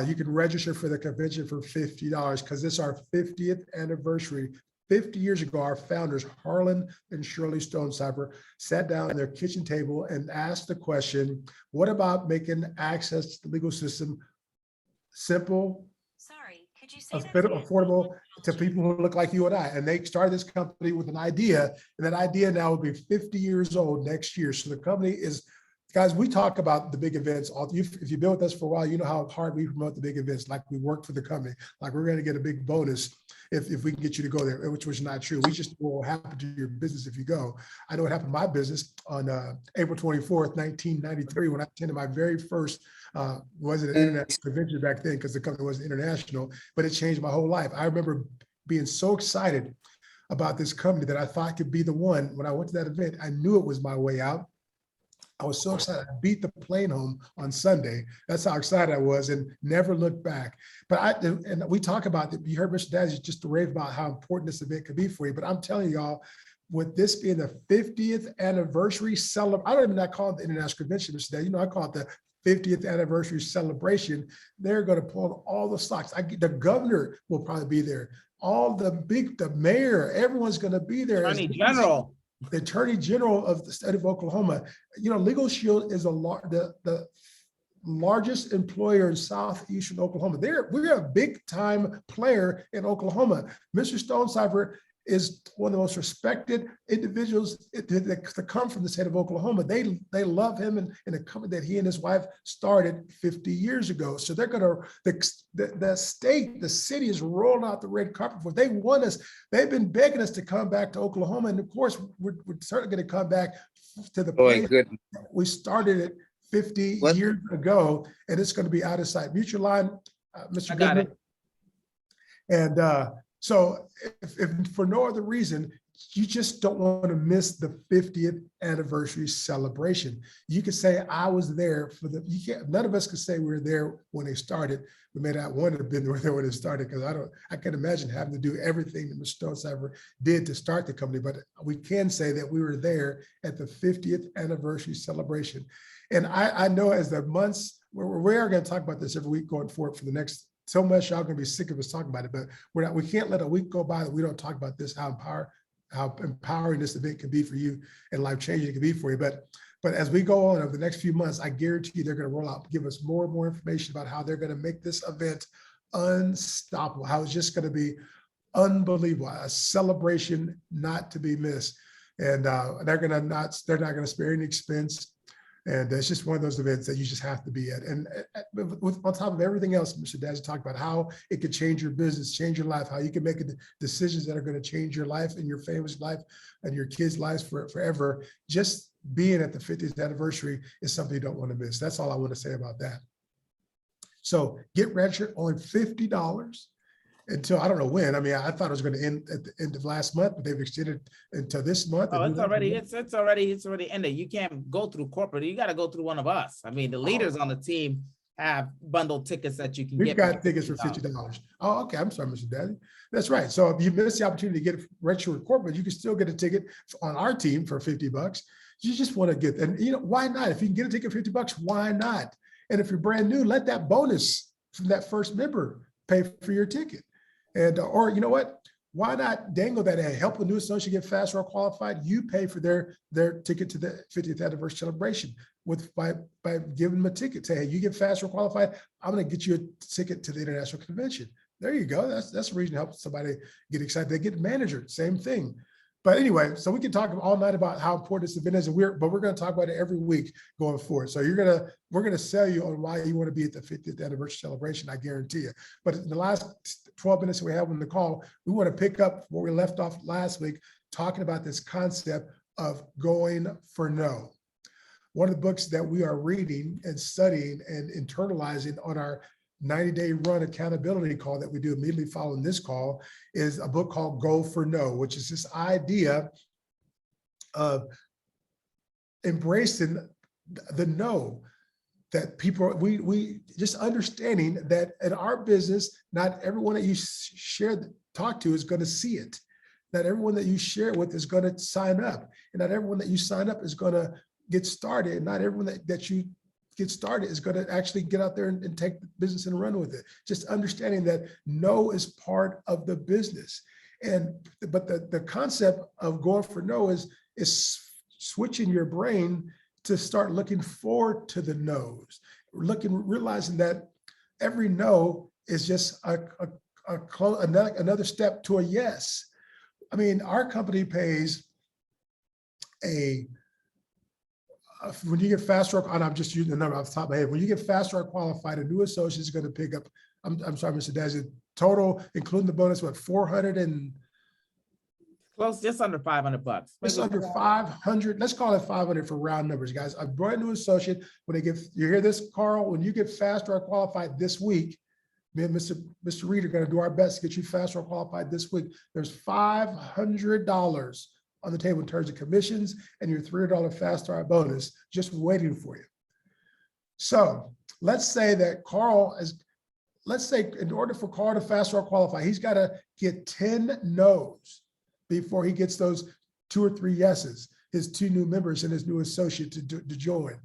You can register for the convention for $50 because it's our 50th anniversary. 50 years ago, our founders, Harlan and Shirley Stonecipher, sat down at their kitchen table and asked the question, what about making access to the legal system simple, affordable to people who look like you and I? And they started this company with an idea, and that idea now will be 50 years old next year. So the company is, guys, we talk about the big events. If you've been with us for a while, you know how hard we promote the big events, like we work for the company, like we're going to get a big bonus if we can get you to go there, which was not true. We just know what will happen to your business if you go. I know what happened to my business on April 24th, 1993, when I attended my very first, wasn't an international convention back then because the company wasn't international, but it changed my whole life. I remember being so excited about this company that I thought could be the one. When I went to that event, I knew it was my way out. I was so excited. I beat the plane home on Sunday. That's how excited I was, and never looked back. But and we talk about it. You heard Mr. Dazzy just to rave about how important this event could be for you. But I'm telling y'all, with this being the 50th anniversary celebration, I don't even call it the International Convention, Mr. Dazzy. You know, I call it the 50th anniversary celebration. They're going to pull all the stocks. The governor will probably be there. The mayor, everyone's going to be there. Attorney General. The Attorney General of the state of Oklahoma. You know, Legal Shield is the largest employer in southeastern Oklahoma. We're a big time player in Oklahoma. Mr. Stonecipher is one of the most respected individuals that come from the state of Oklahoma. They love him and a company that he and his wife started 50 years ago. So they're gonna, the city is rolling out the red carpet for. They want us. They've been begging us to come back to Oklahoma, and of course we're certainly going to come back to the place we started it 50 years ago, and it's going to be out of sight. Mute your line, Mr. Goodman. And so if for no other reason, you just don't want to miss the 50th anniversary celebration. You could say, I was there for none of us could say we were there when they started. We may not want to have been there when it started, because I can imagine having to do everything that Mr. Stonecipher did to start the company, but we can say that we were there at the 50th anniversary celebration. And I know as the months, we are going to talk about this every week going forward for the next, so much y'all gonna be sick of us talking about it, but we can't let a week go by that we don't talk about this, how empowering this event can be for you and life-changing it can be for you. But as we go on over the next few months, I guarantee you they're gonna roll out, give us more and more information about how they're gonna make this event unstoppable, how it's just gonna be unbelievable, a celebration not to be missed. And they're not gonna spare any expense. And it's just one of those events that you just have to be at. And on top of everything else, Mr. Daz talked about how it could change your business, change your life, how you can make decisions that are going to change your life and your family's life and your kids' lives forever. Just being at the 50th anniversary is something you don't want to miss. That's all I want to say about that. So get registered, only $50 until I don't know when. I mean, I thought it was going to end at the end of last month, but they've extended until this month. Oh, it's already ended. You can't go through corporate. You got to go through one of us. I mean, the leaders on the team have bundled tickets that you can get. We've got tickets for $50. Oh, okay. I'm sorry, Mr. Daddy. That's right. So if you miss the opportunity to get registered with corporate, you can still get a ticket on our team for $50. You just want to get, and you know, why not? If you can get a ticket for $50, why not? And if you're brand new, let that bonus from that first member pay for your ticket. And, or you know what? Why not dangle that and help a new associate get fast or qualified? You pay for their ticket to the 50th anniversary celebration by giving them a ticket. Say, hey, you get fast or qualified, I'm going to get you a ticket to the international convention. There you go. That's a reason to help somebody get excited. They get manager, same thing. But anyway, so we can talk all night about how important this event is, but we're going to talk about it every week going forward. So we're going to sell you on why you want to be at the 50th anniversary celebration. I guarantee you. But in the last 12 minutes we have on the call, we want to pick up where we left off last week, talking about this concept of going for no. One of the books that we are reading and studying and internalizing on our 90-day run accountability call that we do immediately following this call is a book called Go for No, which is this idea of embracing the no that people, we just understanding that in our business, not everyone that you talk to is going to see it. Not everyone that you share with is going to sign up, and not everyone that you sign up is going to get started. And not everyone that you get started is going to actually get out there and take the business and run with it. Just understanding that no is part of the business. But the concept of going for no is switching your brain to start looking forward to the no's, realizing that every no is just another step to a yes. I mean, our company pays when you get fast or, and I'm just using the number off the top of my head, when you get fast or qualified, a new associate is going to pick up, I'm sorry, Mr. Dazzy, total, including the bonus, what, 400 and close, just under $500. Just under 500. Let's call it 500 for round numbers, guys. A brand new associate, when they get, you hear this, Carl, when you get fast or qualified this week, me and Mr. Reed are going to do our best to get you fast or qualified this week. There's $500 on the table in terms of commissions and your $300 fast start bonus just waiting for you. So let's say that let's say in order for Carl to fast start qualify, he's got to get 10 no's before he gets those 2 or 3 yeses, his 2 new members and his new associate to join.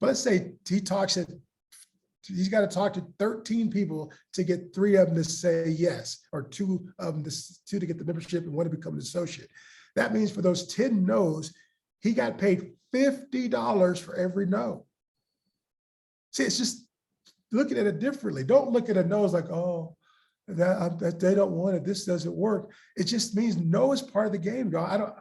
But let's say he's got to talk to 13 people to get 3 of them to say yes, or 2 of them to get the membership and 1 to become an associate. That means for those 10 no's, he got paid $50 for every no. See, it's just looking at it differently. Don't look at a no as like, oh, that they don't want it, this doesn't work. It just means no is part of the game, y'all.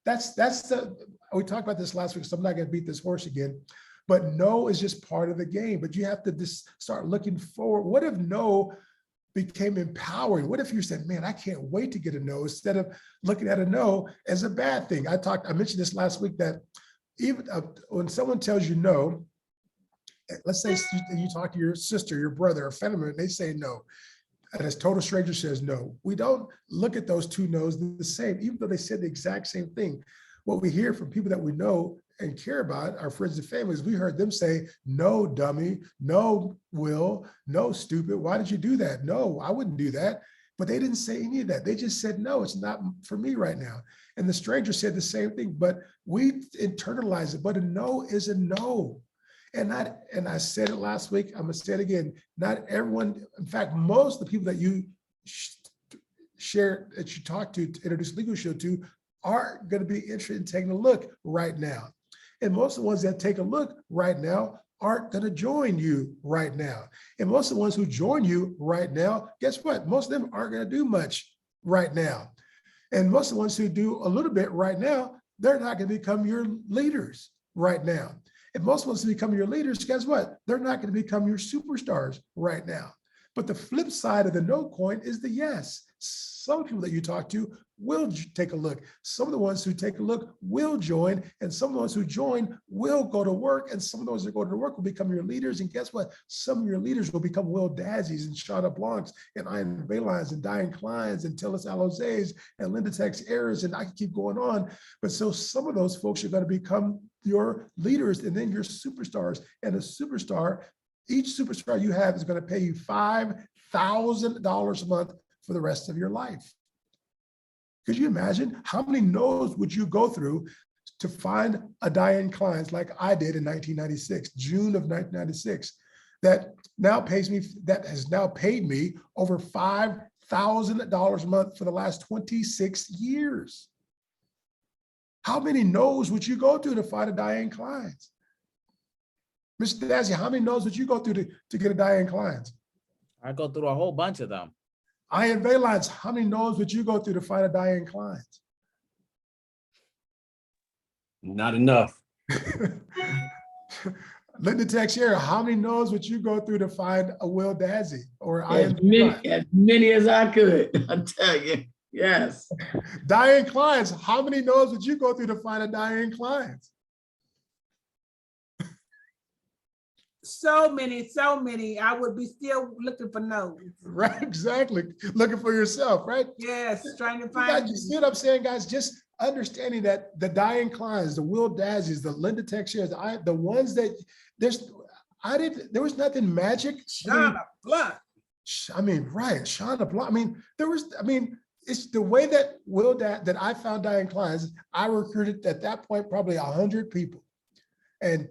We talked about this last week, so I'm not going to beat this horse again. But no is just part of the game. But you have to just start looking forward. What if no became empowering? What if you said, man, I can't wait to get a no, instead of looking at a no as a bad thing? I mentioned this last week, that even when someone tells you no, let's say you talk to your sister, your brother, or family member, and they say no, and a total stranger says no. We don't look at those 2 no's the same, even though they said the exact same thing. What we hear from people that we know and care about, our friends and families, we heard them say, no, dummy, no, Will, no, stupid. Why did you do that? No, I wouldn't do that. But they didn't say any of that. They just said, no, it's not for me right now. And the stranger said the same thing, but we internalize it. But a no is a no. And I said it last week, I'm gonna say it again. Not everyone, in fact, most of the people that you share, that you talk to introduce Legal Show to, aren't going to be interested in taking a look right now. And most of the ones that take a look right now aren't going to join you right now. And most of the ones who join you right now, guess what? Most of them aren't going to do much right now. And most of the ones who do a little bit right now, they're not going to become your leaders right now. If most ones become your leaders, guess what? They're not going to become your superstars right now. But the flip side of the no coin is the yes. Some people that you talk to will take a look. Some of the ones who take a look will join, and some of the ones who join will go to work, and some of those that go to work will become your leaders. And guess what? Some of your leaders will become Will Dazzies and Shauna Blancs and Ian Baylines and Diane Kleins and Tillis Alozays and Linda Tex Ayers, and I can keep going on. But so some of those folks are going to become your leaders and then your superstars. And a superstar, each superstar you have is going to pay you $5,000 a month for the rest of your life. Could you imagine how many no's would you go through to find a Diane Kleins like I did in 1996, June of 1996, that has now paid me over $5,000 a month for the last 26 years? How many no's would you go through to find a Diane Kleins? Mr. Dazzy, how many no's would you go through to get a Diane Kleins? I go through a whole bunch of them. Ian Baylines, how many no's would you go through to find a Diane Kleins? Not enough. Linda Texier, how many no's would you go through to find a Will Dazzy or As many as I could, I tell you. Yes. Diane Kleins, how many no's would you go through to find a Diane Kleins? So many. I would be still looking for no's. Right, exactly. Looking for yourself, right? Yes, trying to You find. see what I'm saying, guys? Just understanding that the Diane Kleins, the Will Dazzies, the Linda Texiers, the ones that there was nothing magic. Shauna Blunt. I mean, right, Shauna Blunt. It's the way that that I found Diane Kleins. I recruited at that point probably 100 people, and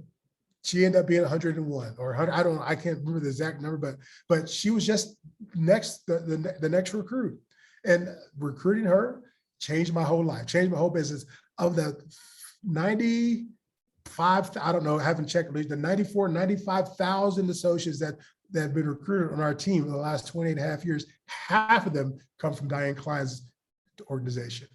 she ended up being 101 or 100. I can't remember the exact number, but she was just the next recruit, and recruiting her changed my whole life, changed my whole business. Of the 95, I don't know, I haven't checked, the 95,000 associates that have been recruited on our team in the last 20 and a half years, half of them come from Diane Klein's organization.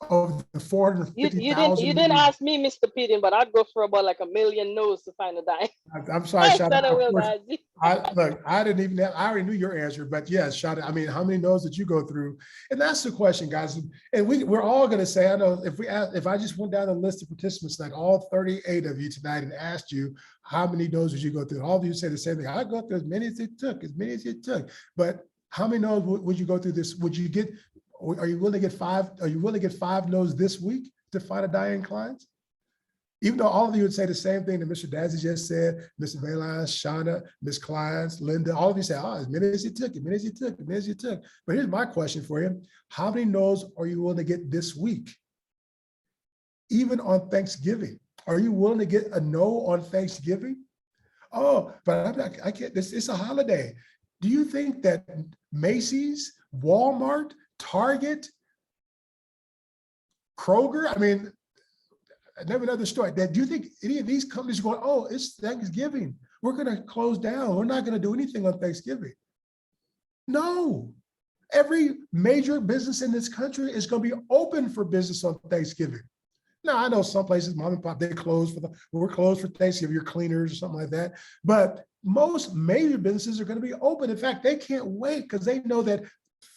Of the 450,000. You didn't ask me, Mr. Peden, but I'd go for about like 1 million no's to find a Diane. I'm sorry, Shauna. I already knew your answer, but yes, Shauna, how many no's did you go through? And that's the question, guys. And we're all going to say, I know if I just went down the list of participants, like all 38 of you tonight, and asked you how many no's did you go through, all of you say the same thing. I go through as many as it took. But how many no's would you go through this? Are you willing to get 5? Are you willing to get 5 no's this week to find a Diane Kleins? Even though all of you would say the same thing that Mr. Dazzy just said, Mr. Baylines, Shauna, Ms. Kleins, Linda, all of you say, as many as you took, as many as you took, as many as you took. But here's my question for you. How many no's are you willing to get this week? Even on Thanksgiving, are you willing to get a no on Thanksgiving? Oh, but I can't, it's a holiday. Do you think that Macy's, Walmart, Target, Kroger, I never another story. Do you think any of these companies are going, oh, it's Thanksgiving, we're going to close down, we're not going to do anything on Thanksgiving? No. Every major business in this country is going to be open for business on Thanksgiving. Now, I know some places, mom and pop, we're closed for Thanksgiving, your cleaners or something like that. But most major businesses are going to be open. In fact, they can't wait because they know that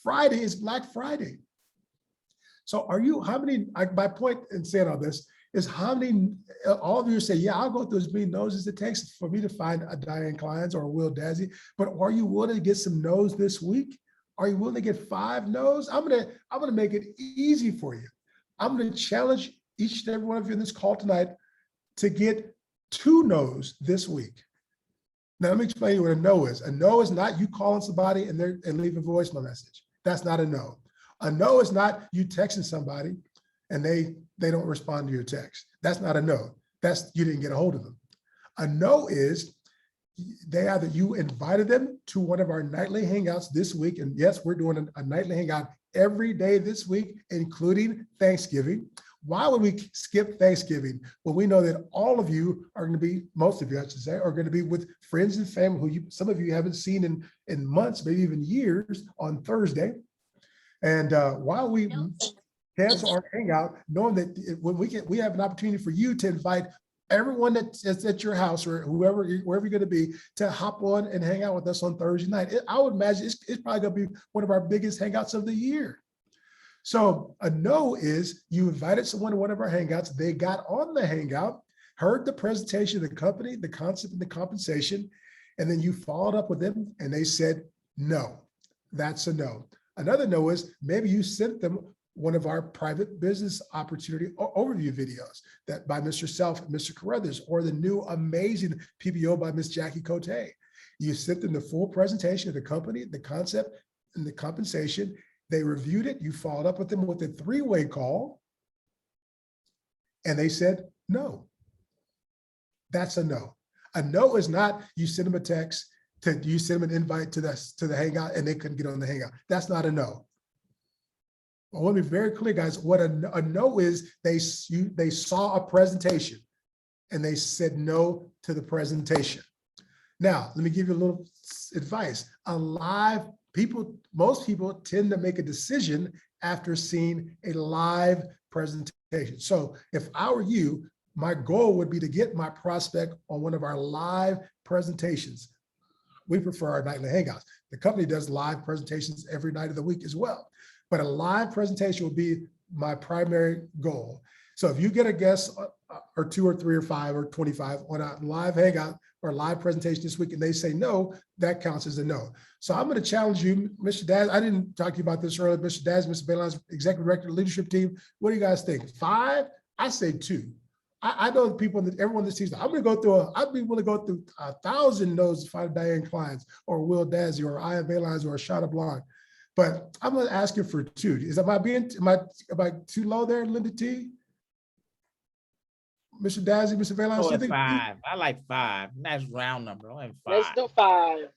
Friday is Black Friday. So my point in saying all this is how many, all of you say, yeah, I'll go through as many no's as it takes for me to find a Diane Kleins or a Will Dazzy, but are you willing to get some no's this week? Are you willing to get 5 no's? I'm gonna make it easy for you. I'm gonna challenge each and every one of you in this call tonight to get 2 no's this week. Now, let me explain to you what a no is. A no is not you calling somebody and leave a voicemail message. That's not a no. A no is not you texting somebody and they don't respond to your text. That's not a no. That's you didn't get a hold of them. A no is you invited them to one of our nightly hangouts this week. And yes, we're doing a nightly hangout every day this week, including Thanksgiving. Why would we skip Thanksgiving when we know that all of you are going to be, most of you, I should say, are going to be with friends and family who some of you haven't seen in months, maybe even years, on Thursday. And while we cancel our hangout, knowing that when we have an opportunity for you to invite everyone that's at your house or wherever you're going to be to hop on and hang out with us on Thursday night. I would imagine it's probably going to be one of our biggest hangouts of the year. So a no is you invited someone to one of our hangouts. They got on the hangout, heard the presentation of the company, the concept and the compensation, and then you followed up with them and they said, no, that's a no. Another no is maybe you sent them one of our private business opportunity overview videos that by Mr. Self and Mr. Carruthers, or the new amazing PBO by Miss Jackie Cote. You sent them the full presentation of the company, the concept, and the compensation. They reviewed it. You followed up with them with a three-way call, and they said no. That's a no. A no is not you send them a text, you send them an invite to the hangout, and they couldn't get on the hangout. That's not a no. I want to be very clear, guys. What a no is, they saw a presentation and they said no to the presentation. Now, let me give you a little advice. Most people tend to make a decision after seeing a live presentation. So if I were you, my goal would be to get my prospect on one of our live presentations. We prefer our nightly hangouts. The company does live presentations every night of the week as well. But a live presentation will be my primary goal. So if you get a guest or 2 or 3 or 5 or 25 on a live hangout or a live presentation this week and they say no, that counts as a no. So I'm going to challenge you, Mr. Daz. I didn't talk to you about this earlier. Mr. Daz, Mr. Bailon's executive director of the leadership team. What do you guys think? 5? I say 2. I know the people, everyone that sees that. I'd be willing to go through 1,000 no's to find Diane Kleins or Will Dazzy or Ian Bailon's or Shada Blanc. But I'm going to ask you for 2. Am I too low there, Linda T? Mr. Dazzy, Mr. Bailon? 5. I like 5. Nice round number. I like 5. Let's do 5.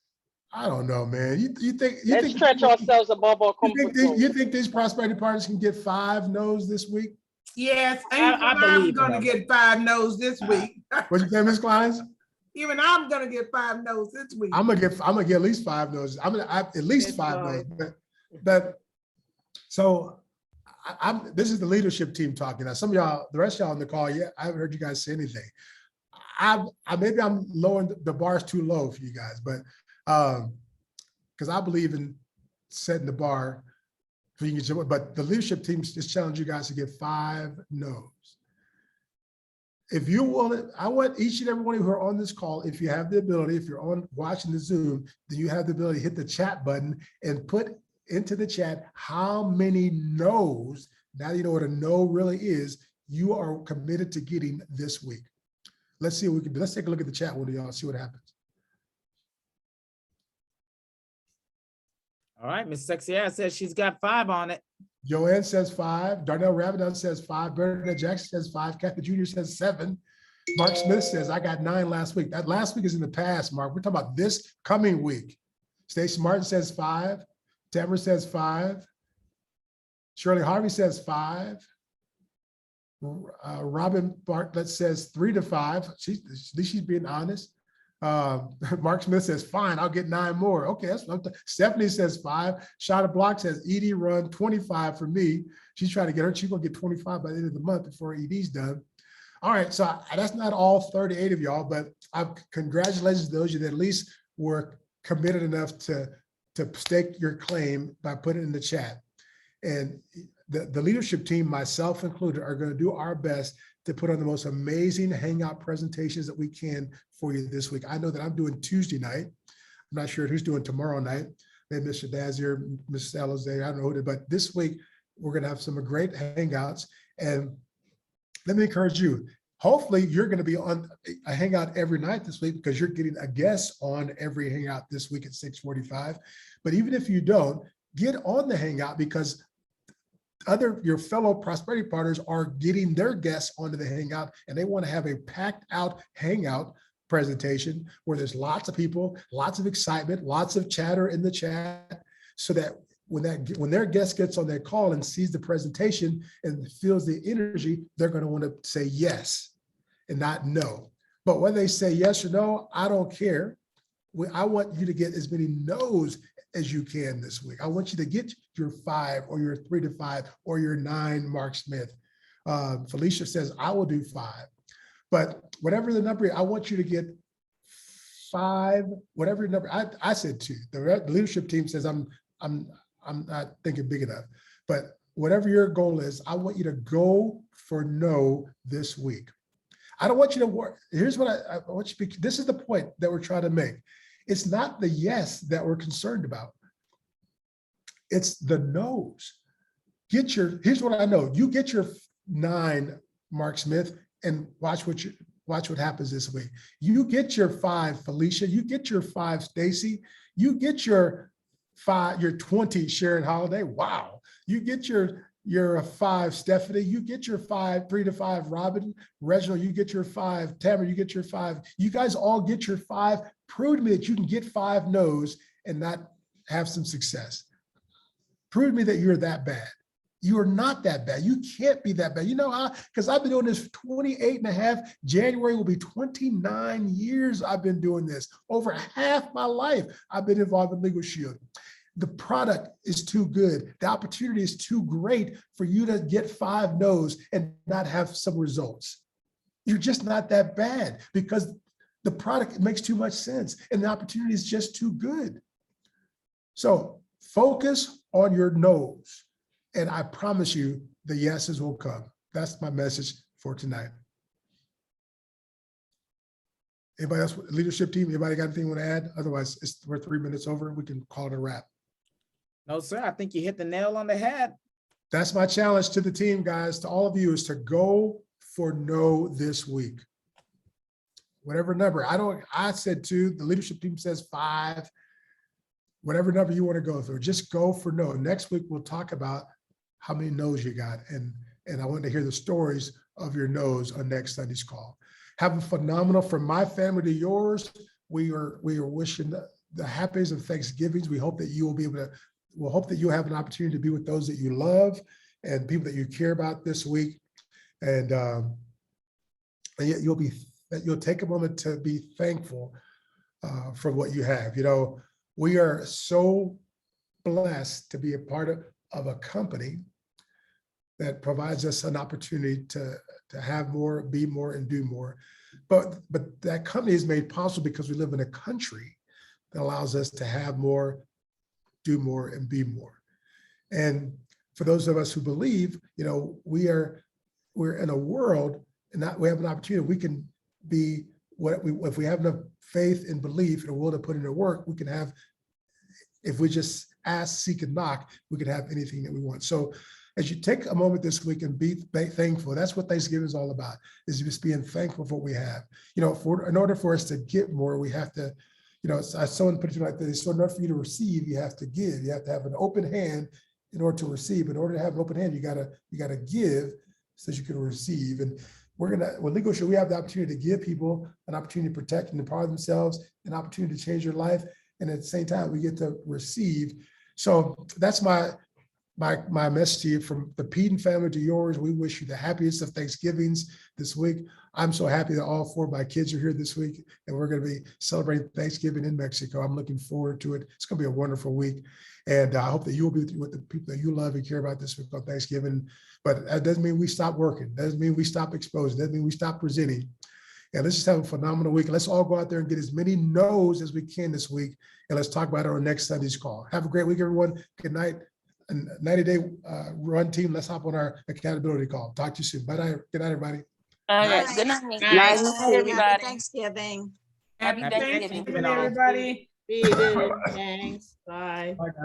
I don't know, man. You think Let's stretch ourselves above our comfort zone. You think these prosperity partners can get 5 no's this week? Yes, I believe I'm gonna get 5 no's this week. What you say, Ms. Kleins? Even I'm gonna get 5 no's this week. I'm gonna get at least 5 no's. At least 5 no's. But so this is the leadership team talking. Now, some of y'all, the rest of y'all on the call, yeah, I haven't heard you guys say anything. Maybe I'm lowering the bar's too low for you guys, but because I believe in setting the bar for you to, but the leadership team just challenge you guys to get 5 no's. If you want it, I want each and every one of you who are on this call, if you have the ability, if you're on watching the Zoom, then you have the ability to hit the chat button and put into the chat how many no's, now you know what a no really is, you are committed to getting this week. Let's see what we can do. Let's take a look at the chat window, y'all, see what happens. All right, Miss Sexy Ass says she's got 5 on it. Joanne says 5. Darnell Ravidan says 5. Bernadette Jackson says 5. Kathy Jr. says 7. Mark Smith says, I got 9 last week. That last week is in the past, Mark. We're talking about this coming week. Stacey Martin says 5. Tamara says 5. Shirley Harvey says 5. Robin Bartlett says 3 to 5. At least she's being honest. Mark Smith says, fine, I'll get 9 more. Okay, that's what I'm Stephanie says 5. Shada Block says, Edie run 25 for me. She's trying to get her. She's going to get 25 by the end of the month before Edie's done. All right, so that's not all 38 of y'all, but congratulations to those of you that at least were committed enough to stake your claim by putting it in the chat. And the leadership team, myself included, are going to do our best to put on the most amazing hangout presentations that we can for you this week. I know that I'm doing Tuesday night. I'm not sure who's doing tomorrow night. Maybe Mr. Dazier, Mrs. Salazar, I don't know who, but this week we're going to have some great hangouts. And let me encourage you. Hopefully you're going to be on a hangout every night this week because you're getting a guest on every hangout this week at 6:45. But even if you don't, get on the hangout because your fellow prosperity partners are getting their guests onto the hangout and they want to have a packed out hangout presentation where there's lots of people, lots of excitement, lots of chatter in the chat, so that when their guest gets on their call and sees the presentation and feels the energy, they're going to want to say yes and not no. But when they say yes or no, I don't care. I want you to get as many no's as you can this week. I want you to get your 5 or your 3 to 5 or your 9, Mark Smith. Felicia says, I will do 5. But whatever the number, I want you to get 5, whatever your number, I said 2. The leadership team says I'm not thinking big enough. But whatever your goal is, I want you to go for no this week. I don't want you to work. Here's what I want you to be. This is the point that we're trying to make. It's not the yes that we're concerned about. It's the no's. Here's what I know. You get your 9, Mark Smith, and watch what happens this week. You get your 5, Felicia. You get your 5, Stacy. You get your 20, Sharon Holiday. Wow. You get your 5, Stephanie. You get your 3 to 5, Robin. Reginald, you get your 5. Tamara, you get your 5. You guys all get your 5. Prove to me that you can get 5 no's and not have some success. Prove to me that you're that bad. You are not that bad. You can't be that bad. You know how? Because I've been doing this 28 and a half. January will be 29 years I've been doing this. Over half my life, I've been involved in Legal Shield. The product is too good. The opportunity is too great for you to get 5 no's and not have some results. You're just not that bad because the product makes too much sense and the opportunity is just too good. So focus on your no's. And I promise you the yeses will come. That's my message for tonight. Anybody else, leadership team, anybody got anything you want to add? Otherwise, we're 3 minutes over. We can call it a wrap. No, sir. I think you hit the nail on the head. That's my challenge to the team, guys, to all of you, is to go for no this week. Whatever number. I said 2, the leadership team says 5. Whatever number you want to go through, just go for no. Next week, we'll talk about how many no's you got. And I want to hear the stories of your no's on next Sunday's call. Have a phenomenal, from my family to yours. We are wishing the happiest of Thanksgivings. We hope that you will be able to, we'll hope that you'll have an opportunity to be with those that you love and people that you care about this week. And you'll take a moment to be thankful for what you have. You know, we are so blessed to be a part of a company that provides us an opportunity to have more, be more, and do more. But that company is made possible because we live in a country that allows us to have more, do more, and be more. And for those of us who believe, you know, we're in a world, and that we have an opportunity. We can be if we have enough faith and belief and a will to put into work, we can have, if we just ask, seek, and knock, we can have anything that we want. So as you take a moment this week and be thankful, that's what Thanksgiving is all about, is just being thankful for what we have. You know, in order for us to get more, we have to, you know, someone put it like this, so in order for you to receive, you have to give. You have to have an open hand in order to receive. In order to have an open hand, you gotta give so that you can receive. And with Legal Shield, we have the opportunity to give people an opportunity to protect and empower themselves, an opportunity to change their life. And at the same time, we get to receive. So that's my message to you, from the Peden family to yours. We wish you the happiest of Thanksgivings this week. I'm so happy that all 4 of my kids are here this week, and we're going to be celebrating Thanksgiving in Mexico. I'm looking forward to it. It's going to be a wonderful week. And I hope that you will be with the people that you love and care about this week on Thanksgiving. But that doesn't mean we stop working. That doesn't mean we stop exposing. That doesn't mean we stop presenting. And let's just have a phenomenal week. Let's all go out there and get as many no's as we can this week. And let's talk about it on next Sunday's call. Have a great week, everyone. Good night. And 90-day run team. Let's hop on our accountability call. Talk to you soon. Bye. Good night, everybody. Okay, good night. Happy Everybody. Thanksgiving. Happy Happy Thanksgiving, Thanksgiving, everybody. Thanks. Bye. Bye, guys.